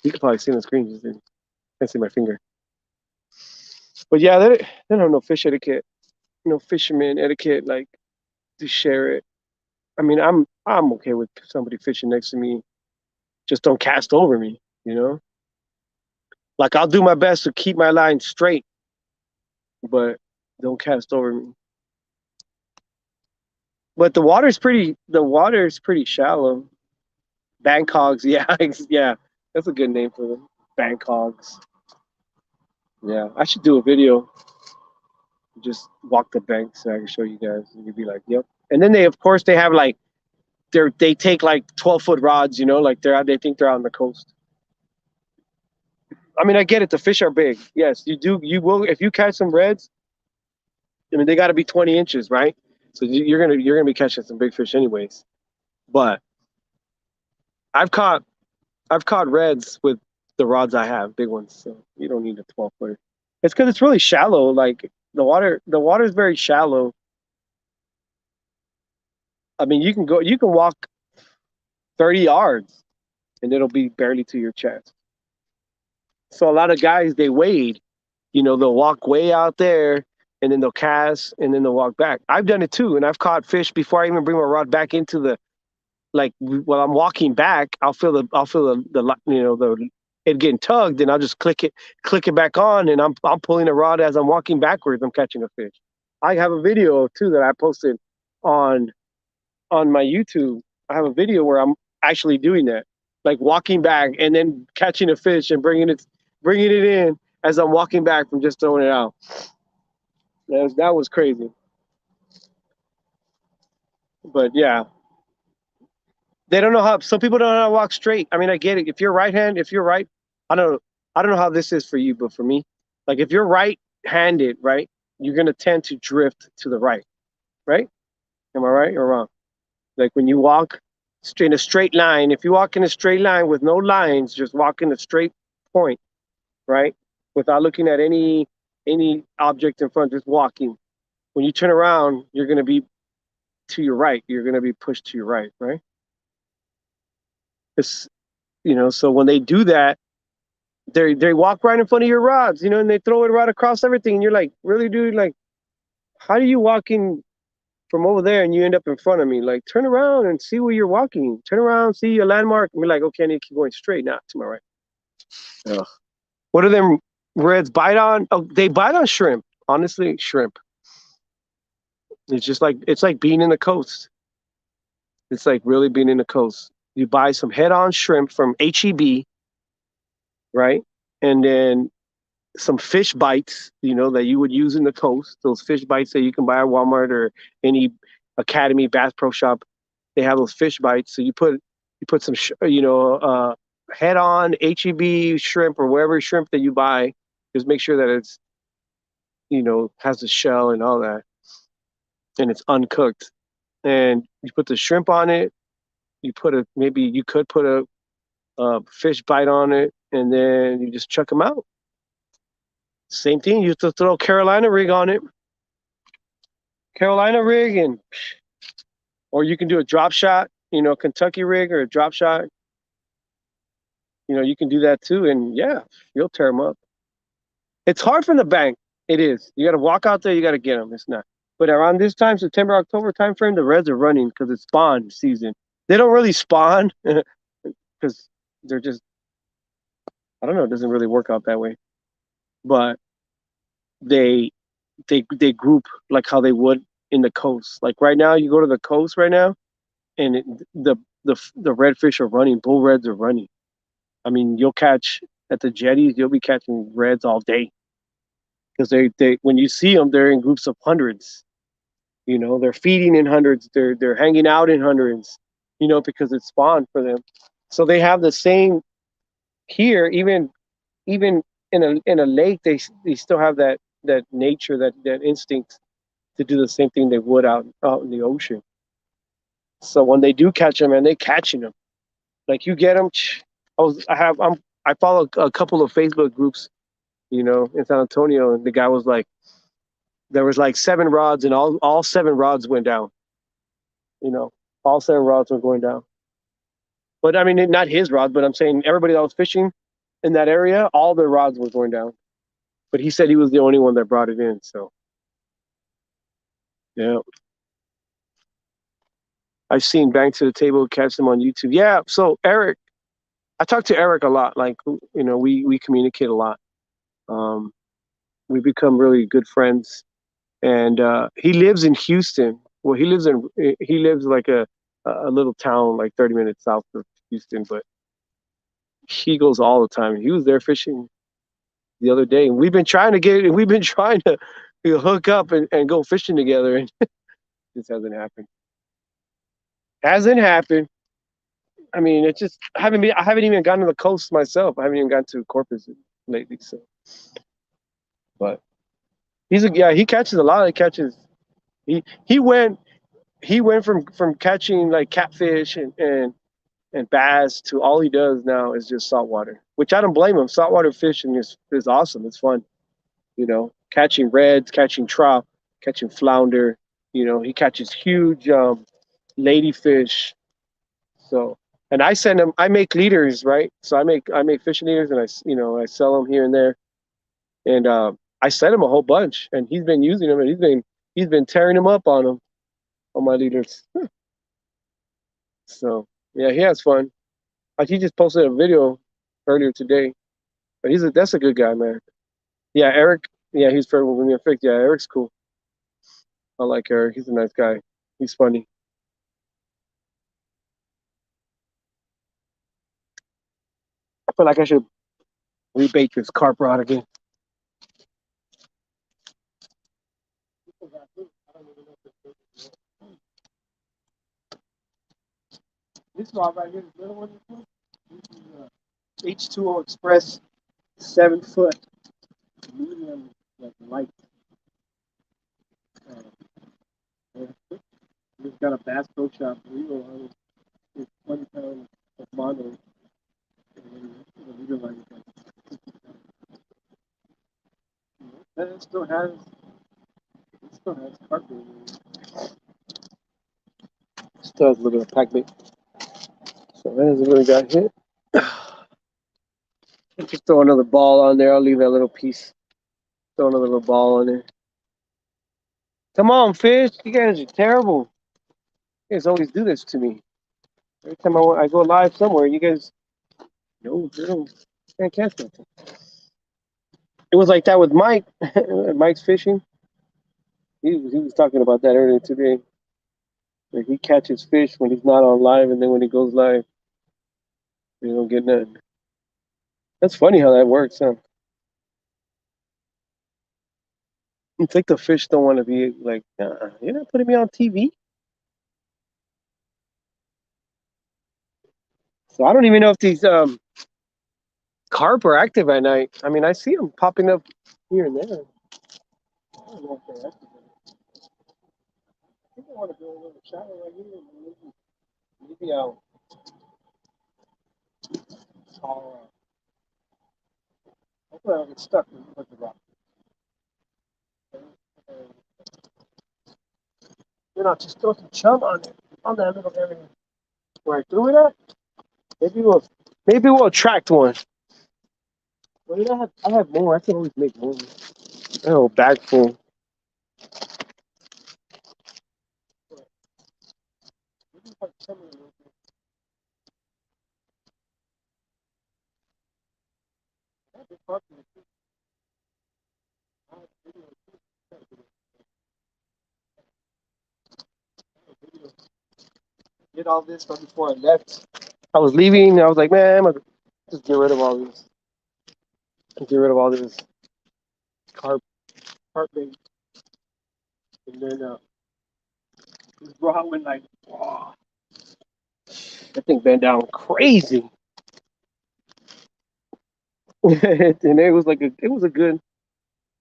You can probably see on the screen. Just didn't. Can't see my finger. But yeah, they don't have no fish etiquette. No fisherman etiquette. Like to share it. I mean, I'm okay with somebody fishing next to me. Just don't cast over me. You know. Like I'll do my best to keep my line straight, but don't cast over me. But the water's pretty shallow. Bank hogs, yeah, yeah. That's a good name for them. Bank hogs. Yeah. I should do a video. Just walk the bank so I can show you guys. And you'd be like, yep. And then they of course they have like they take like 12-foot rods, you know, like they think they're out on the coast. I mean, I get it, the fish are big. Yes, you will if you catch some reds, I mean they gotta be 20 inches, right? So you're gonna be catching some big fish anyways. But I've caught reds with the rods I have, big ones. So you don't need a 12-footer. It's because it's really shallow. Like the water is very shallow. I mean, you can walk 30 yards and it'll be barely to your chest. So a lot of guys they wade, they'll walk way out there and then they'll cast and then they'll walk back. I've done it too, and I've caught fish before I even bring my rod back into the like while I'm walking back. I'll feel the it getting tugged, and I'll just click it back on, and I'm pulling a rod as I'm walking backwards. I'm catching a fish. I have a video too that I posted on my YouTube. I have a video where I'm actually doing that, like walking back and then catching a fish and bringing it in as I'm walking back from just throwing it out. That was crazy. But yeah, they don't know how. Some people don't know how to walk straight. I mean, I get it. If you're if you're right, I don't know. I don't know how this is for you, but for me, like if you're right-handed, right, you're gonna tend to drift to the right, right? Am I right or wrong? Like when you walk in a straight line, if you walk in a straight line with no lines, just walk in a straight point, right? Without looking at any object in front, just walking. When you turn around, you're gonna be to your right. You're gonna be pushed to your right, right? It's so when they do that, they walk right in front of your rods, and they throw it right across everything, and you're like, really, dude? Like, how do you walk in from over there and you end up in front of me? Like, turn around and see where you're walking. Turn around, see a landmark, and be like, okay, I need to keep going straight, not to my right. Ugh. What do them reds bite on? Oh, they bite on shrimp. Honestly, shrimp. It's like being in the coast. It's like really being in the coast. You buy some head-on shrimp from HEB, right? And then some fish bites, that you would use in the coast. Those fish bites that you can buy at Walmart or any Academy Bass Pro Shop. They have those fish bites. So you put some, head on HEB shrimp or wherever shrimp that you buy. Just make sure that it's, has the shell and all that, and it's uncooked. And you put the shrimp on it. You could put a fish bite on it, and then you just chuck them out. Same thing. You have to throw Carolina rig on it. Carolina rig, or you can do a drop shot, Kentucky rig or a drop shot. You can do that too, and yeah, you'll tear them up. It's hard from the bank. It is. You got to walk out there. You got to get them. It's not. But around this time, September, October timeframe, the reds are running because it's spawn season. They don't really spawn because they're just, I don't know, it doesn't really work out that way. But they group like how they would in the coast. Like right now, you go to the coast right now, and the redfish are running. Bull reds are running. I mean, you'll catch at the jetties. You'll be catching reds all day because they when you see them, they're in groups of hundreds. They're feeding in hundreds. They're hanging out in hundreds. Because it's spawned for them. So they have the same here. Even in a lake, they still have that nature, that instinct to do the same thing they would out in the ocean. So when they do catch them, and they catching them, like you get them. I follow a couple of Facebook groups, in San Antonio, and the guy was like, there was like 7 rods, and all 7 rods went down. All 7 rods were going down. But I mean, not his rod, but I'm saying everybody that was fishing in that area, all their rods were going down. But he said he was the only one that brought it in. So, yeah. I've seen Bang to the Table catch them on YouTube. Yeah. So Eric, I talk to Eric a lot. Like, we communicate a lot. We become really good friends. And he lives in Houston. Well, he lives like a little town like 30 minutes south of Houston, but he goes all the time. He was there fishing the other day, and we've been trying to hook up and go fishing together, and this hasn't happened. Hasn't happened. I mean, it's just I haven't even gotten to the coast myself. I haven't even gotten to Corpus lately. So, but he catches a lot. He went he went from catching like catfish and bass to all he does now is just saltwater, which I don't blame him. Saltwater fishing is awesome. It's fun, you know, catching reds, catching trout, catching flounder. You know, he catches huge ladyfish. So, and I send him. I make leaders, right? So I make fishing leaders, and I sell them here and there. And I sent him a whole bunch, and he's been using them, and he's been tearing them up on my leaders. So yeah, he has fun. Like he just posted a video earlier today, but that's a good guy, man. Yeah, Eric. Yeah, he's friend with me. Fix. Yeah, Eric's cool. I like Eric. He's a nice guy. He's funny. I feel like I should rebait this carp rod again. This rod right here, this little one, this is H2O Express 7 foot medium like light. Yeah. It's got a Bass Pro Shop reel on it. It's 20 pounds of mono. And then the leader line is like 50 pounds. And it still has carpet in it. Still has a little bit of pack bait. So that hasn't really got hit. Just throw another ball on there. I'll leave that little piece. Throw another little ball on there. Come on, fish. You guys are terrible. You guys always do this to me. Every time I go live somewhere, you guys, no, can't catch nothing. It was like that with Mike. Mike's fishing. He was talking about that earlier today. Like he catches fish when he's not on live, and then when he goes live, you don't get nothing. That's funny how that works, huh? It's like the fish don't want to be like, you're not putting me on TV. So I don't even know if these carp are active at night. I mean, I see them popping up here and there. I don't know if they're active. I think I want to build a little channel right here. Maybe hopefully I'll get stuck with the rock. Then I'll just throw some chum on it, on that little area where I threw it at. Maybe we'll attract one. What did I have? I have more. I can always make more. I have a bag full. Did all this right before I left. I was leaving. I was like, man, I'm gonna just get rid of all this. Get rid of all this carp bait. And then this rod went like, wow. That thing bent down crazy. And it was a good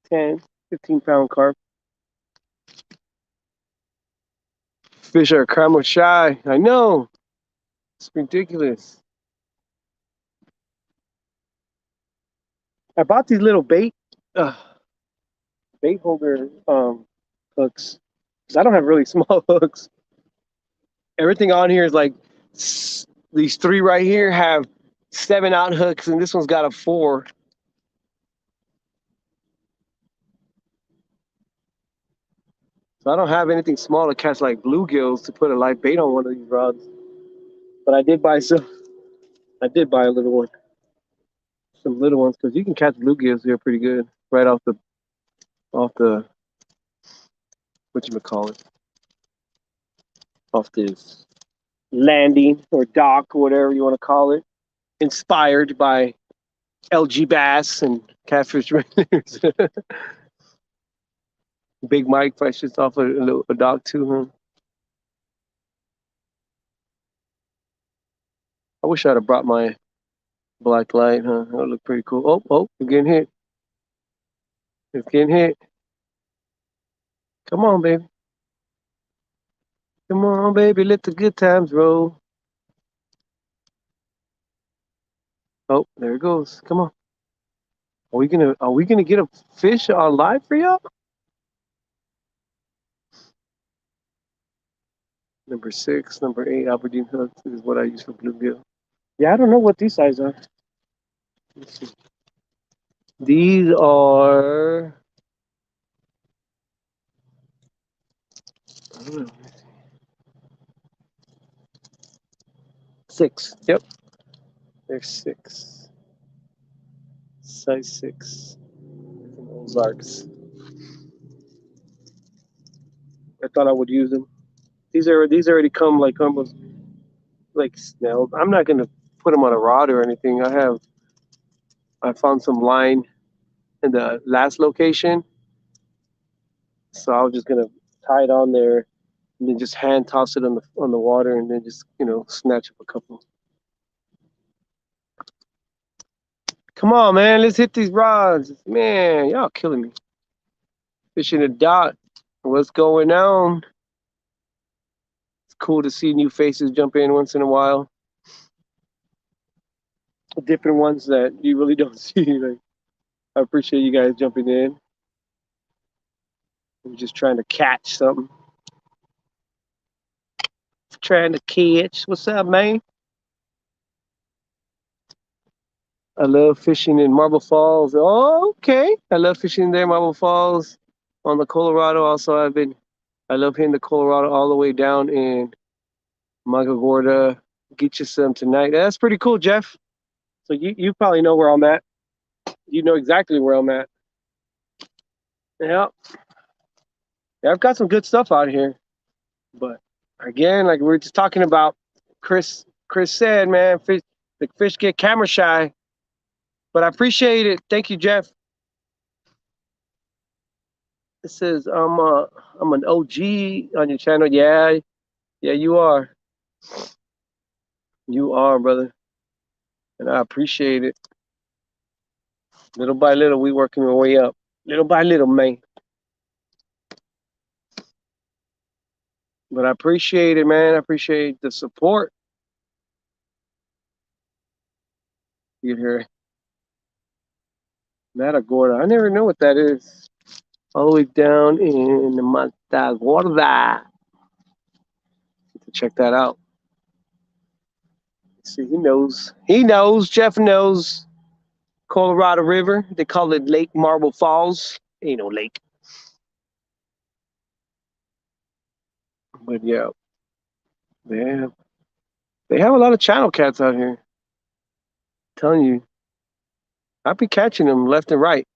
10, 15 pound carp. Fish are camera shy. I know. It's ridiculous. I bought these little uh, bait holder hooks. 'Cause I don't have really small hooks. Everything on here is like these three right here have 7 out hooks, and this one's got a 4. So I don't have anything small to catch like bluegills to put a live bait on one of these rods. But I did buy some. I did buy a little one, some little ones, because you can catch bluegills here pretty good right off the what you call it, off this landing or dock, whatever you want to call it. Inspired by LG Bass and Catfish Raiders. Big Mike fishes off a dock too, huh? I wish I'd have brought my black light, huh? That would look pretty cool. Oh, you're getting hit. It's getting hit. Come on, baby. Come on, baby, let the good times roll. Oh, there it goes. Come on. Are we gonna get a fish on live for y'all? Number 6, number 8, Aberdeen hooks is what I use for bluegill. Yeah, I don't know what these size are. Let's see. These are, I don't know, 6. Yep, they're 6. Size 6 from Ozarks. I thought I would use them. These already come like almost like snails. I'm not gonna put them on a rod or anything. I found some line in the last location, so I was just gonna tie it on there and then just hand toss it on the water and then just snatch up a couple. Come on, man, let's hit these rods, man. Y'all killing me. Fishing a dot. What's going on? It's cool to see new faces jump in once in a while. Different ones that you really don't see. Like, I appreciate you guys jumping in. I'm just trying to catch something. Trying to catch. What's up, man? I love fishing in Marble Falls. Oh, okay. I love fishing there, Marble Falls, on the Colorado. Also, I love hitting the Colorado all the way down in Magagorda. Get you some tonight. That's pretty cool, Jeff. So you probably know where I'm at. You know exactly where I'm at. Yeah. Yeah, I've got some good stuff out here. But again, like we were just talking about, Chris said, man, the fish get camera shy. But I appreciate it. Thank you, Jeff. It says I'm an OG on your channel. Yeah, you are. You are, brother. And I appreciate it. Little by little, we working our way up. Little by little, man. But I appreciate it, man. I appreciate the support. You hear Matagorda. I never know what that is. All the way down in Matagorda. To check that out. See, he knows. He knows. Jeff knows. Colorado River. They call it Lake Marble Falls. Ain't no lake. But yeah, they have a lot of channel cats out here. I'm telling you, I'll be catching them left and right.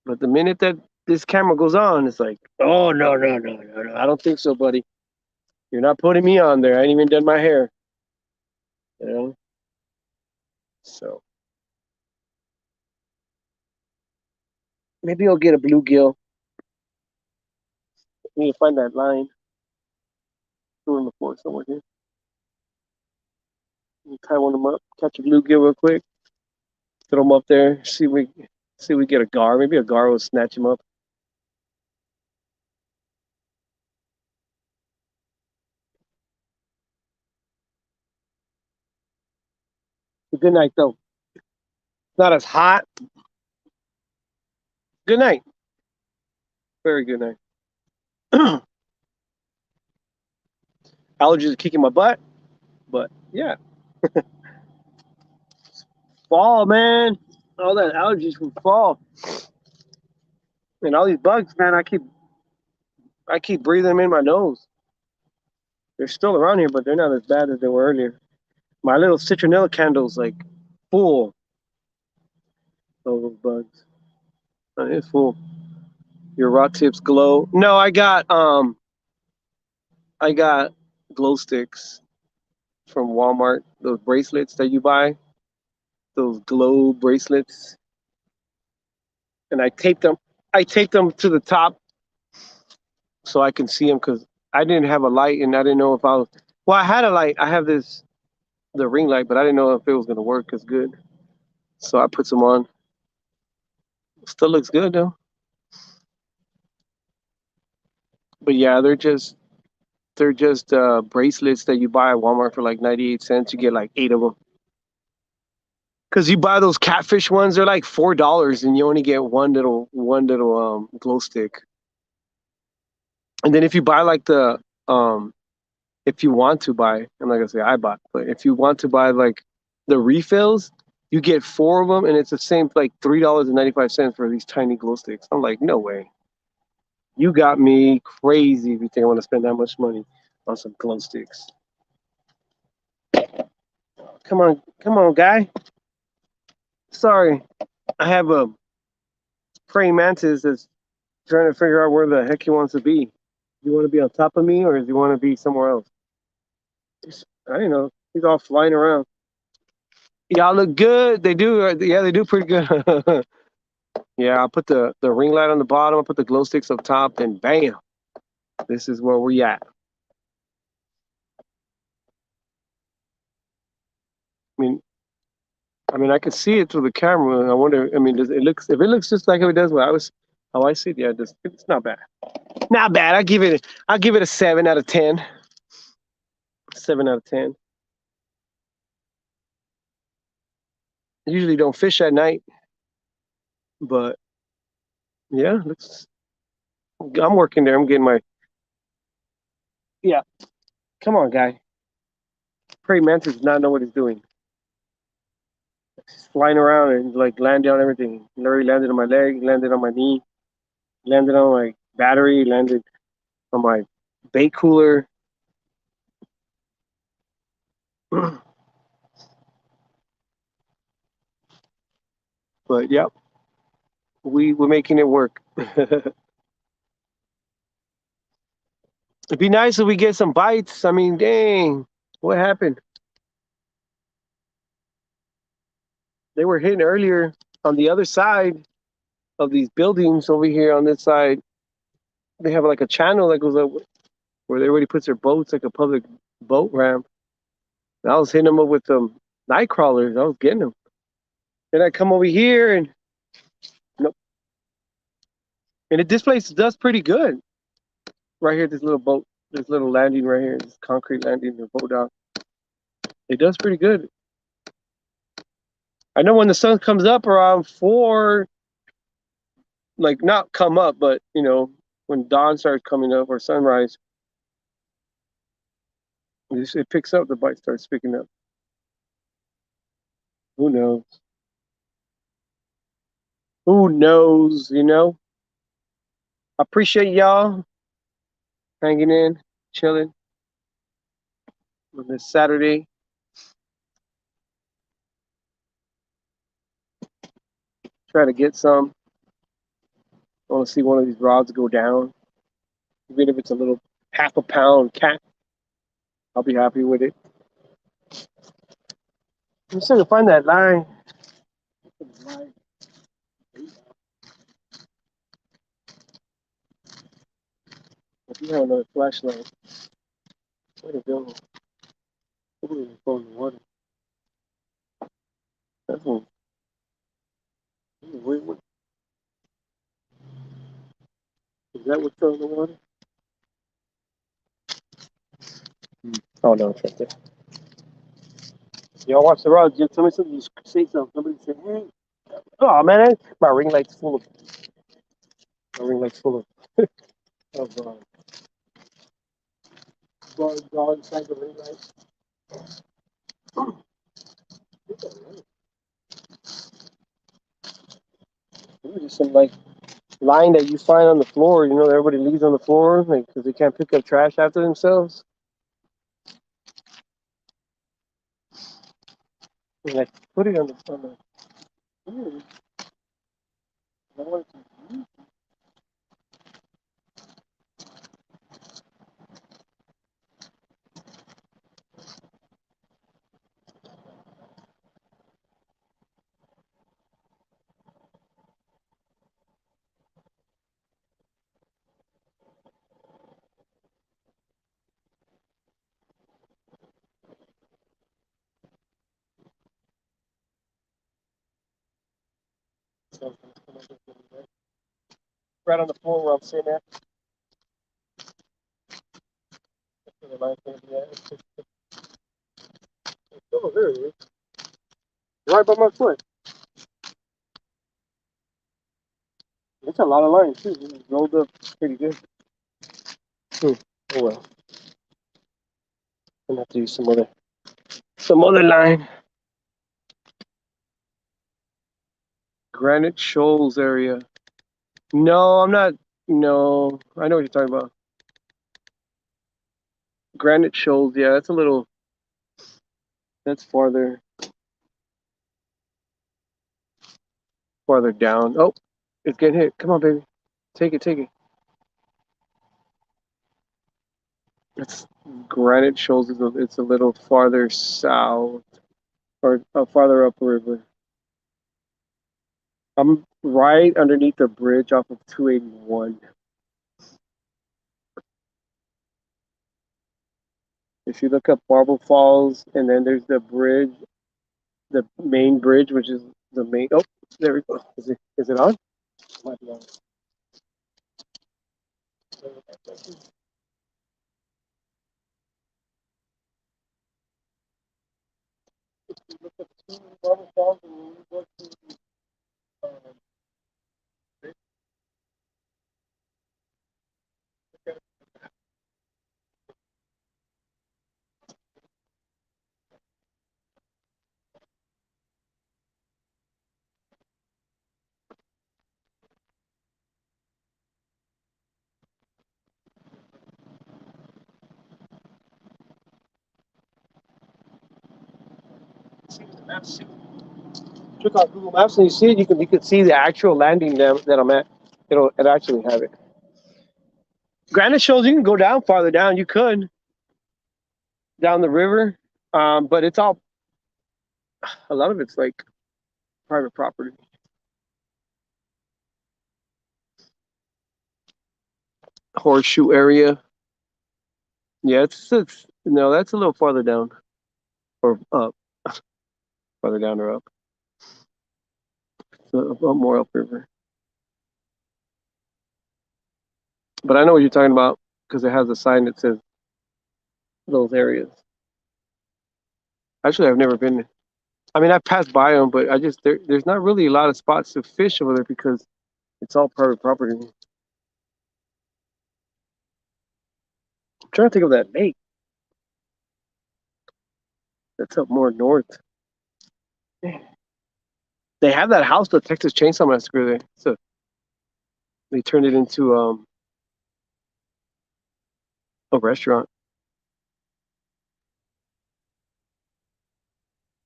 But the minute that this camera goes on, it's like, oh no. I don't think so, buddy. You're not putting me on there. I ain't even done my hair. You know? So maybe I'll get a bluegill. I need to find that line. Doing the floor somewhere here. Tie one of them up, catch a bluegill real quick, throw them up there, see if we get a gar. Maybe a gar will snatch him up. Good night, though. Not as hot. Good night. Very good night. Allergies are kicking my butt, but yeah. Fall, man. All that allergies from fall, and all these bugs, man. I keep breathing them in my nose. They're still around here, but they're not as bad as they were earlier. My little citronella candle's like full of those bugs. It's full. Your rod tips glow. No, I got glow sticks from Walmart. Those bracelets that you buy, those glow bracelets, and I taped them. I taped them to the top so I can see them because I didn't have a light and I didn't know if I was. Well, I had a light. I have the ring light, but I didn't know if it was gonna work as good. So I put some on. Still looks good though. But yeah, they're just they're just bracelets that you buy at Walmart for like 98 cents. You get like 8 of them. Because you buy those catfish ones, they're like $4, and you only get one little glow stick. And then if you buy like the if you want to buy, I'm not gonna say I bought, but if you want to buy like the refills, you get 4 of them, and it's the same like $3.95 for these tiny glow sticks. I'm like, no way. You got me crazy if you think I want to spend that much money on some glow sticks. Come on, guy. Sorry, I have a praying mantis that's trying to figure out where the heck he wants to be. Do you want to be on top of me, or does he want to be somewhere else? I don't know. He's all flying around. Y'all look good. They do. Yeah, they do pretty good. Yeah, I'll put the ring light on the bottom. I'll put the glow sticks up top, and bam, this is where we at. I mean, I can see it through the camera. I wonder. I mean, does it looks? If it looks just like how it does, how I see it, yeah, it's not bad. Not bad. I'll give it a 7 out of 10. 7 out of 10. I usually don't fish at night, but yeah, I'm working there. I'm getting my. Yeah, come on, guy. Praying mantis does not know what he's doing. He's flying around and like landing on everything. Larry landed on my leg, landed on my knee, landed on my battery, landed on my bait cooler. But yep, we're making it work. It'd be nice if we get some bites. I mean, dang, what happened? They were hitting earlier on the other side of these buildings over here on this side. They have like a channel that goes up where everybody puts their boats, like a public boat ramp. And I was hitting them up with night crawlers. I was getting them. Then I come over here and nope. And this place does pretty good. Right here, this little boat, this little landing right here, this concrete landing, the boat dock. It does pretty good. I know when the sun comes up around 4, like not come up, but you know, when dawn starts coming up or sunrise, it picks up, the bite starts picking up. Who knows? Who knows, you know? I appreciate y'all hanging in, chilling on this Saturday. Try to get some. I want to see one of these rods go down. Even if it's a little half a pound cat, I'll be happy with it. I'm still to find that line. I do have another flashlight. Where to go? Ooh, it's going in the water. That's one. Wait, is that what's in the water? Oh no, it's right there. Y'all watch the rods. Somebody said, just say something. Somebody said, hey. Oh man, my ring light's full of. My ring light's full of draw inside the ring light. Just some like line that you find on the floor. You know, everybody leaves on the floor like because they can't pick up trash after themselves. And like put it on the. I want to. Right on the floor where I'm sitting at. the line's gonna be at. Oh, there it is. Right by my foot. It's a lot of line too. It rolled up pretty good. Oh well. I'm gonna have to use some other line. Granite Shoals area. No, I'm not. No, I know what you're talking about. Granite Shoals. Yeah, that's a little. That's farther down. Oh, it's getting hit. Come on, baby. Take it. It's Granite Shoals. It's a little farther south or farther up the river. I'm right underneath the bridge off of 281. If you look up Marble Falls, and then there's the bridge, the main bridge, which is the main. Oh, there we go. Is it on? Might be on. Marble Falls, and you go to, see the maps. Check out Google Maps, and you see it. You can see the actual landing that I'm at. It actually have it. Granite Shoals, you can go down farther down. You could down the river, but it's all. A lot of it's like private property. Horseshoe area. Yeah, it's no, that's a little farther down or up, farther down or up, so, more upriver. But I know what you're talking about because it has a sign that says those areas. Actually, I've never been. I mean, I've passed by them, but there's not really a lot of spots to fish over there because it's all private property. I'm trying to think of that lake. That's up more north. They have that house, the Texas Chainsaw Massacre there. So they turned it into a restaurant.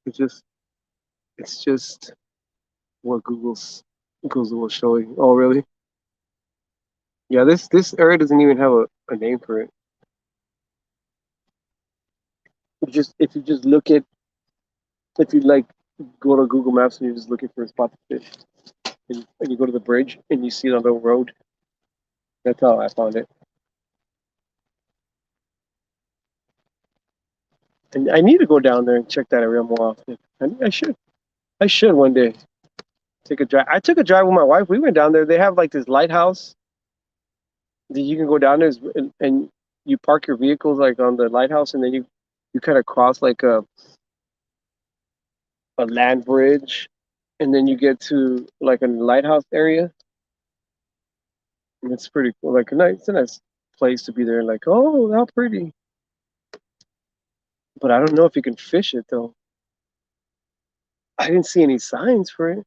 It's just what Google's will show you. Oh, really? Yeah, this area doesn't even have a name for it. If you just look at if you like go to Google Maps and you're just looking for a spot to fish, and you go to the bridge and you see it on the road. That's how I found it. And I need to go down there and check that area more often. I should. I should one day take a drive. I took a drive with my wife. We went down there. They have like this lighthouse that you can go down there and you park your vehicles like on the lighthouse, and then you kind of cross like a land bridge, and then you get to like a lighthouse area. And it's pretty cool. Like it's a nice place to be there. Like, oh, how pretty. But I don't know if you can fish it though. I didn't see any signs for it.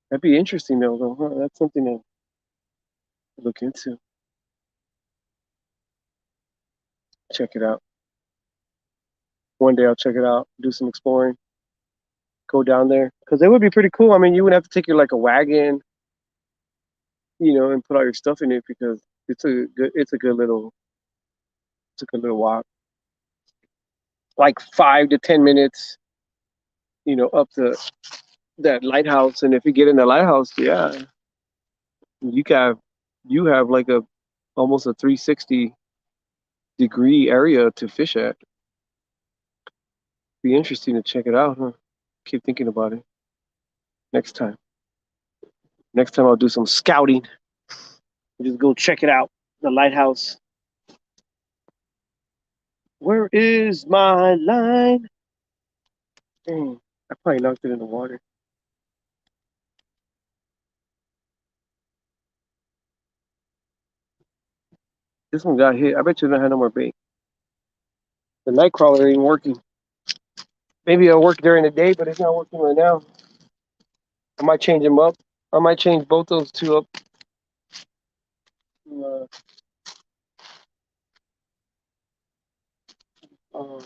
That'd be interesting though. Huh? That's something to look into. Check it out. One day I'll check it out. Do some exploring. Go down there because it would be pretty cool. I mean, you would have to take your like a wagon, and put all your stuff in it because it's a good little walk. Like 5 to 10 minutes, up to that lighthouse. And if you get in the lighthouse, yeah, you got you have like a almost a 360-degree area to fish at. Be interesting to check it out, huh? Keep thinking about it. Next time. Next time I'll do some scouting. Just go check it out. The lighthouse. Where is my line? Dang, I probably knocked it in the water. This one got hit. I bet you don't have no more bait. The night crawler ain't working. Maybe it'll work during the day, but it's not working right now. I might change them up. I might change both those two up. Uh, um,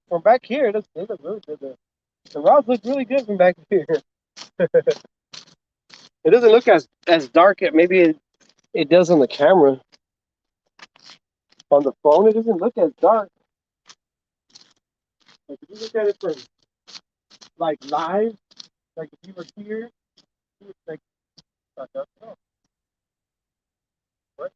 from back here, it looks really good. The rods look really good from back here. It doesn't look as dark. Maybe it does on the camera. On the phone, it doesn't look as dark. Like if you look at it from like live, like if you were here, it's like oh, what?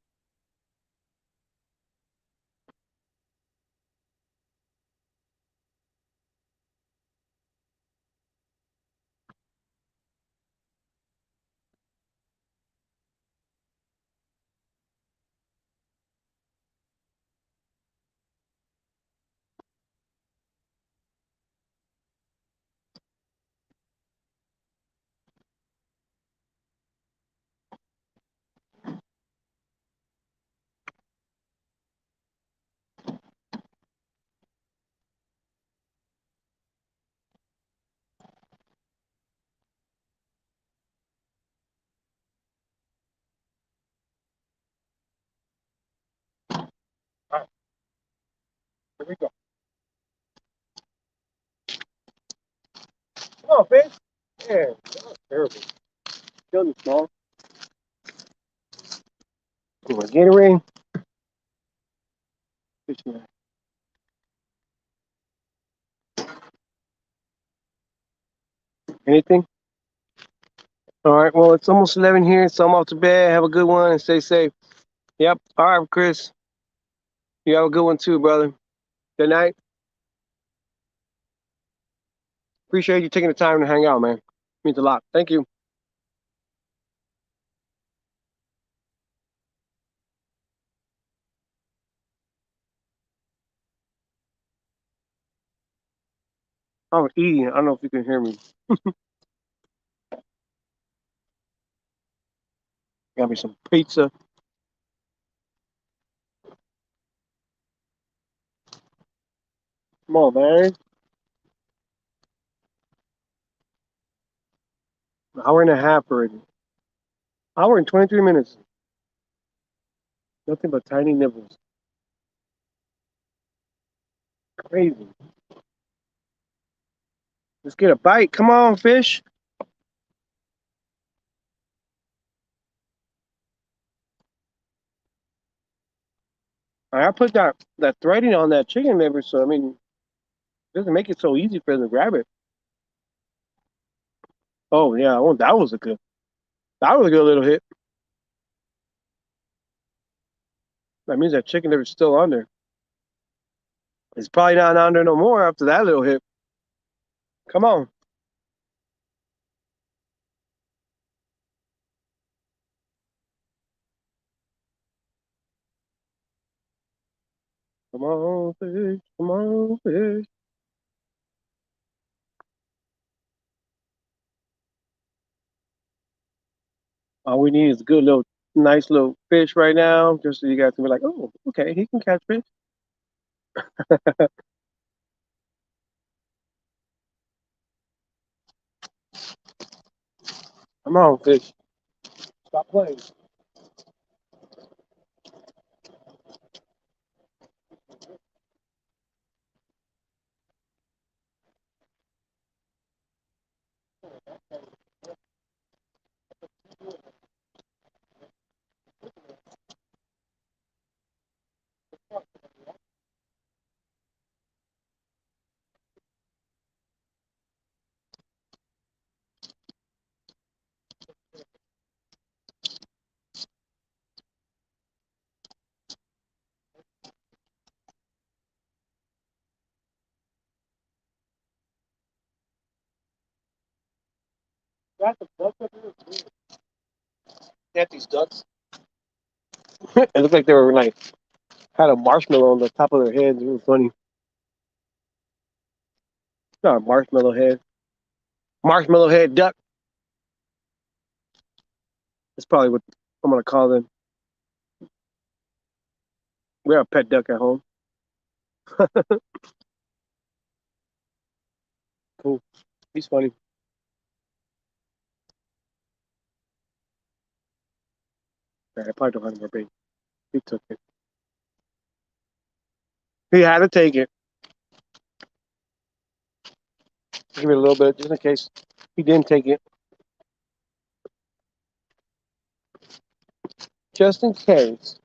All right, here we go. Come on, fish. Yeah, that was terrible. Still small. Come on, Gatorade. Fish man. Anything? All right. Well, it's almost 11 here, so I'm off to bed. Have a good one and stay safe. Yep. All right, Chris. You have a good one too, brother. Good night. Appreciate you taking the time to hang out, man. Means a lot. Thank you. I'm eating. I don't know if you can hear me. Got me some pizza. Come on, man. An hour and a half already. Hour and 23 minutes. Nothing but tiny nibbles. Crazy. Let's get a bite. Come on, fish. I put that threading on that chicken liver, so I mean, it doesn't make it so easy for them to grab it. Oh yeah, well, that was a good little hit. That means that chicken liver's still on there. It's probably not on there no more after that little hit. Come on. Come on, fish. Come on, fish. All we need is a good little, nice little fish right now, just so you guys can be like, oh, okay, he can catch fish. Come on, fish. Stop playing. got the ducks up here. They had these ducks. It looked like they were like had a marshmallow on the top of their heads. It was funny. Not a marshmallow head. Marshmallow head duck. That's probably what I'm gonna call them. We have a pet duck at home. Cool. He's funny. I probably don't have any more bait. He took it. He had to take it. Give me a little bit just in case he didn't take it. Just in case.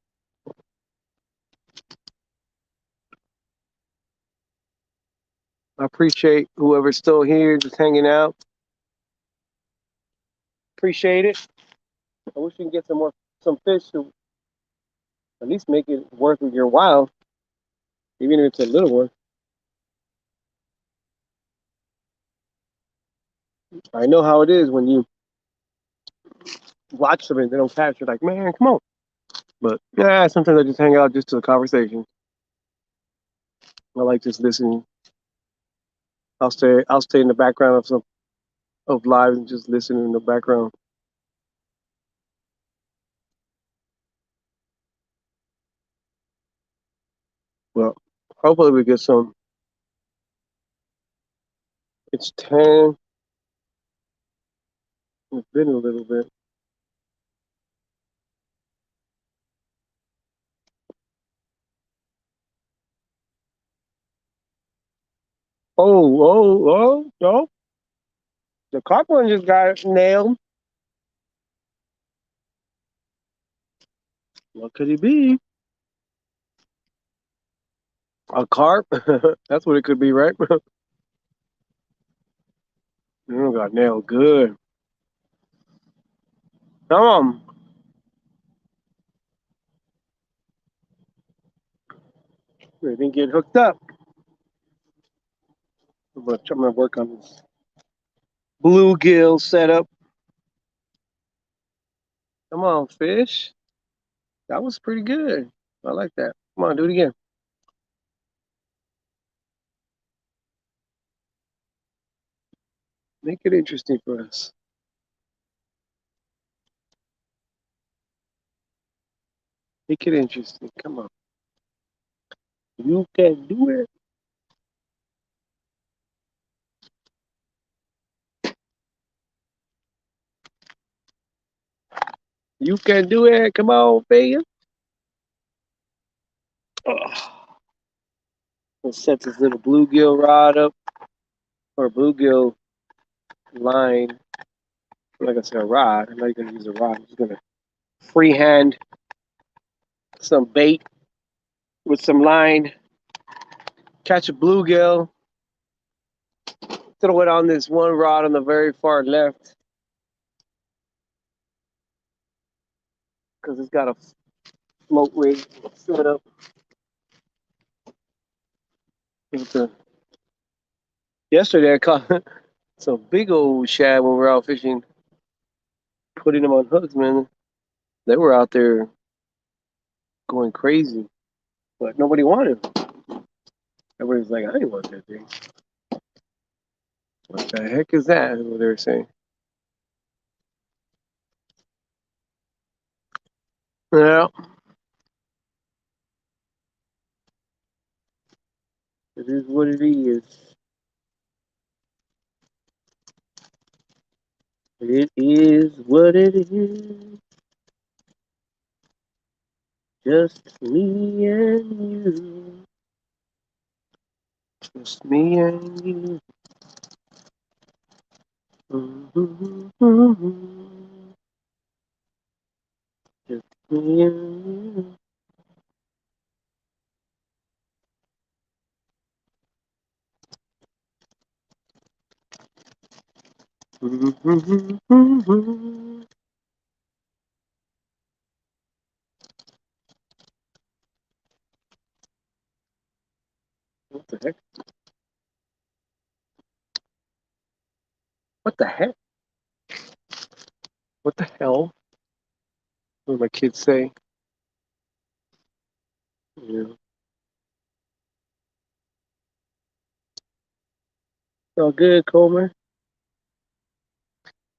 I appreciate whoever's still here, just hanging out. Appreciate it. I wish we can get some fish to at least make it worth your while, even if it's a little one. I know how it is when you watch them and they don't catch. You're like, man, come on. But yeah, sometimes I just hang out just to the conversation. I like just listening. I'll stay in the background of live and just listen in the background. Well, hopefully we get some. It's 10. It's been a little bit. Oh. The carp one just got nailed. What could it be? A carp? That's what it could be, right? Got nailed good. Come on. We didn't get hooked up. I'm gonna work on this bluegill setup. Come on, fish. That was pretty good. I like that. Come on, do it again. Make it interesting for us. Make it interesting. Come on. You can do it. You can do it. Come on, baby. Oh. Let's set this little bluegill rod up or bluegill line. I'm not gonna say a rod. I'm not gonna use a rod. I'm just gonna freehand some bait with some line. Catch a bluegill. Throw it on this one rod on the very far left because it's got a float rig set up. Yesterday I caught some big old shad when we were out fishing, putting them on hooks, man. They were out there going crazy, but nobody wanted them. Everybody's like, I didn't want that thing. What the heck is that? Is what they were saying. Yeah, it is what it is. It is what it is. Just me and you. Just me and you. Mm-hmm. Just me and you. Mm-hmm. What the heck? What the heck? What the hell? What do my kids say? Yeah. It's all good, Coleman.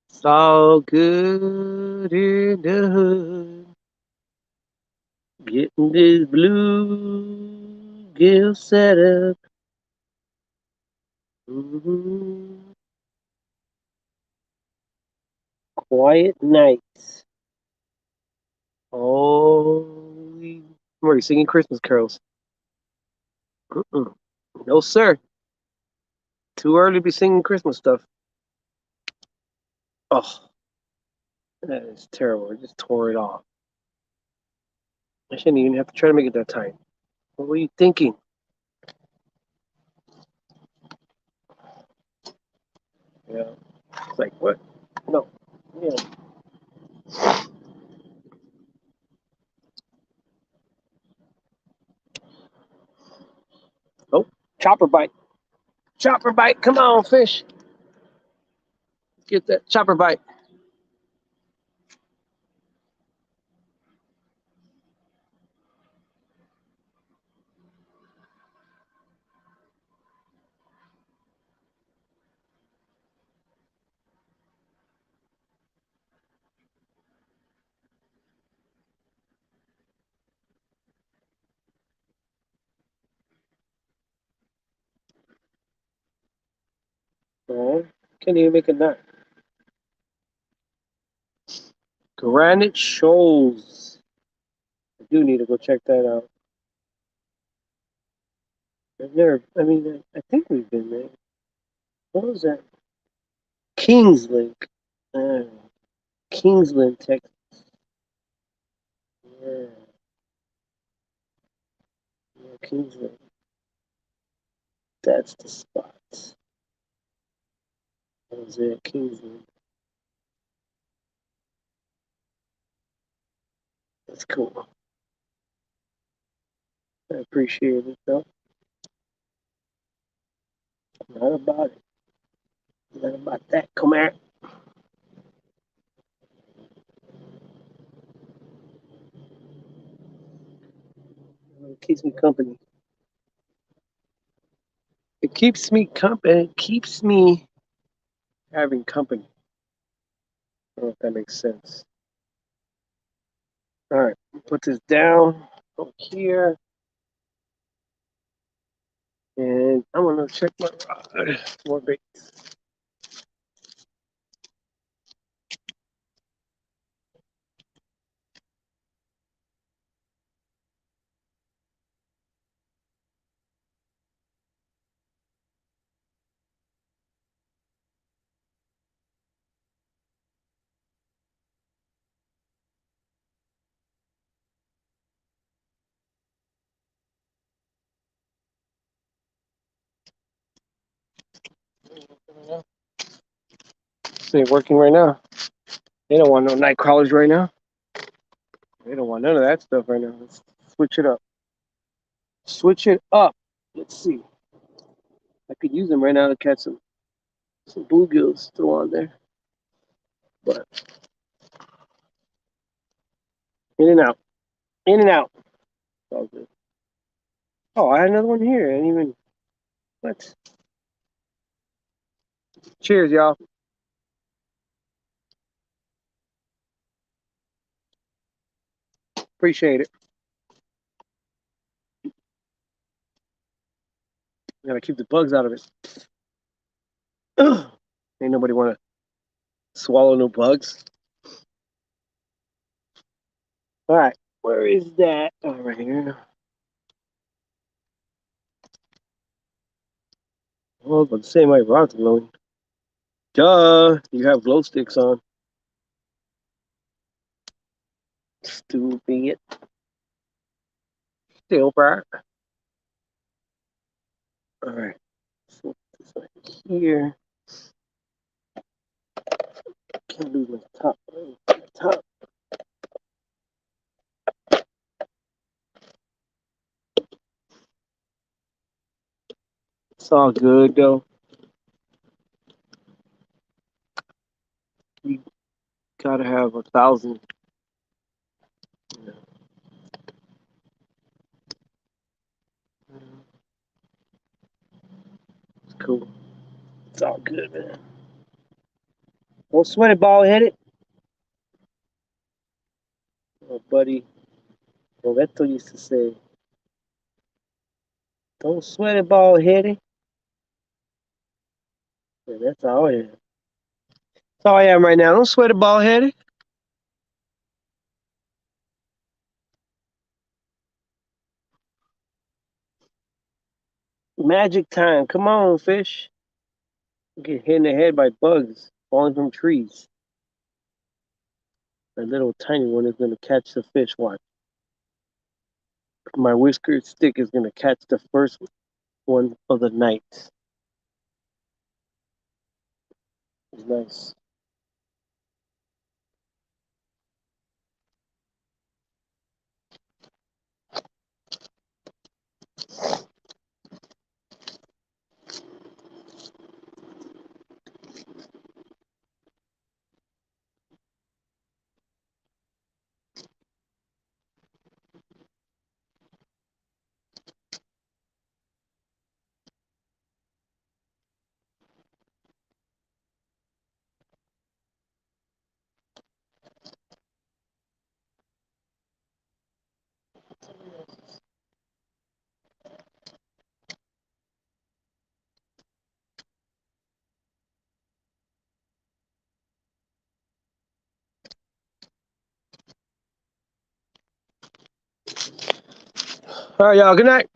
It's all good in the hood. Getting this blue gill set up. Mm-hmm. Quiet nights. Oh, I'm already singing Christmas carols. Mm-mm. No, sir. Too early to be singing Christmas stuff. Oh, that is terrible. I just tore it off. I shouldn't even have to try to make it that time. What were you thinking? Yeah. It's like, what? No. Yeah. Oh, chopper bite. Chopper bite. Come on, fish. Get that chopper bite. Oh, can't even make a knot. Granite Shoals. I do need to go check that out. I've never, I mean, I think we've been there. What was that? Kingslink. Uh, Kingsland, Texas. Yeah, yeah, Kingsland. That's the spot. That was it, Kingsland. That's cool. I appreciate it, though. Not about it. Not about that. Come here. It keeps me company. It keeps me company. It keeps me having company. I don't know if that makes sense. All right, put this down over here, and I'm gonna check my rod. More bait. This ain't working right now. They don't want no night crawlers right now. They don't want none of that stuff right now. Let's switch it up. Switch it up. Let's see. I could use them right now to catch some bluegills throw on there. But in and out. In and out. All good. Oh, I had another one here. I didn't even what? Cheers, y'all. Appreciate it. Gotta keep the bugs out of it. Ain't nobody wanna swallow no bugs. All right, where is that? Oh, right here. Oh, but the same way rod's glowing. Duh, you have glow sticks on. Stupid. Silver. All right, so this right here. Can't lose my top. Top. It's all good though. We got try to have 1,000. Yeah. It's cool. It's all good, man. Don't sweat it, bald headed. Oh, buddy. Roberto used to say, don't sweat it, bald headed. Yeah, that's all I am. That's all I am right now. Don't sweat it, bald headed. Magic time. Come on, fish. Get hit in the head by bugs falling from trees. That little tiny one is going to catch the fish. Watch. My whiskered stick is going to catch the first one of the night. It's nice. All right, y'all. Good night.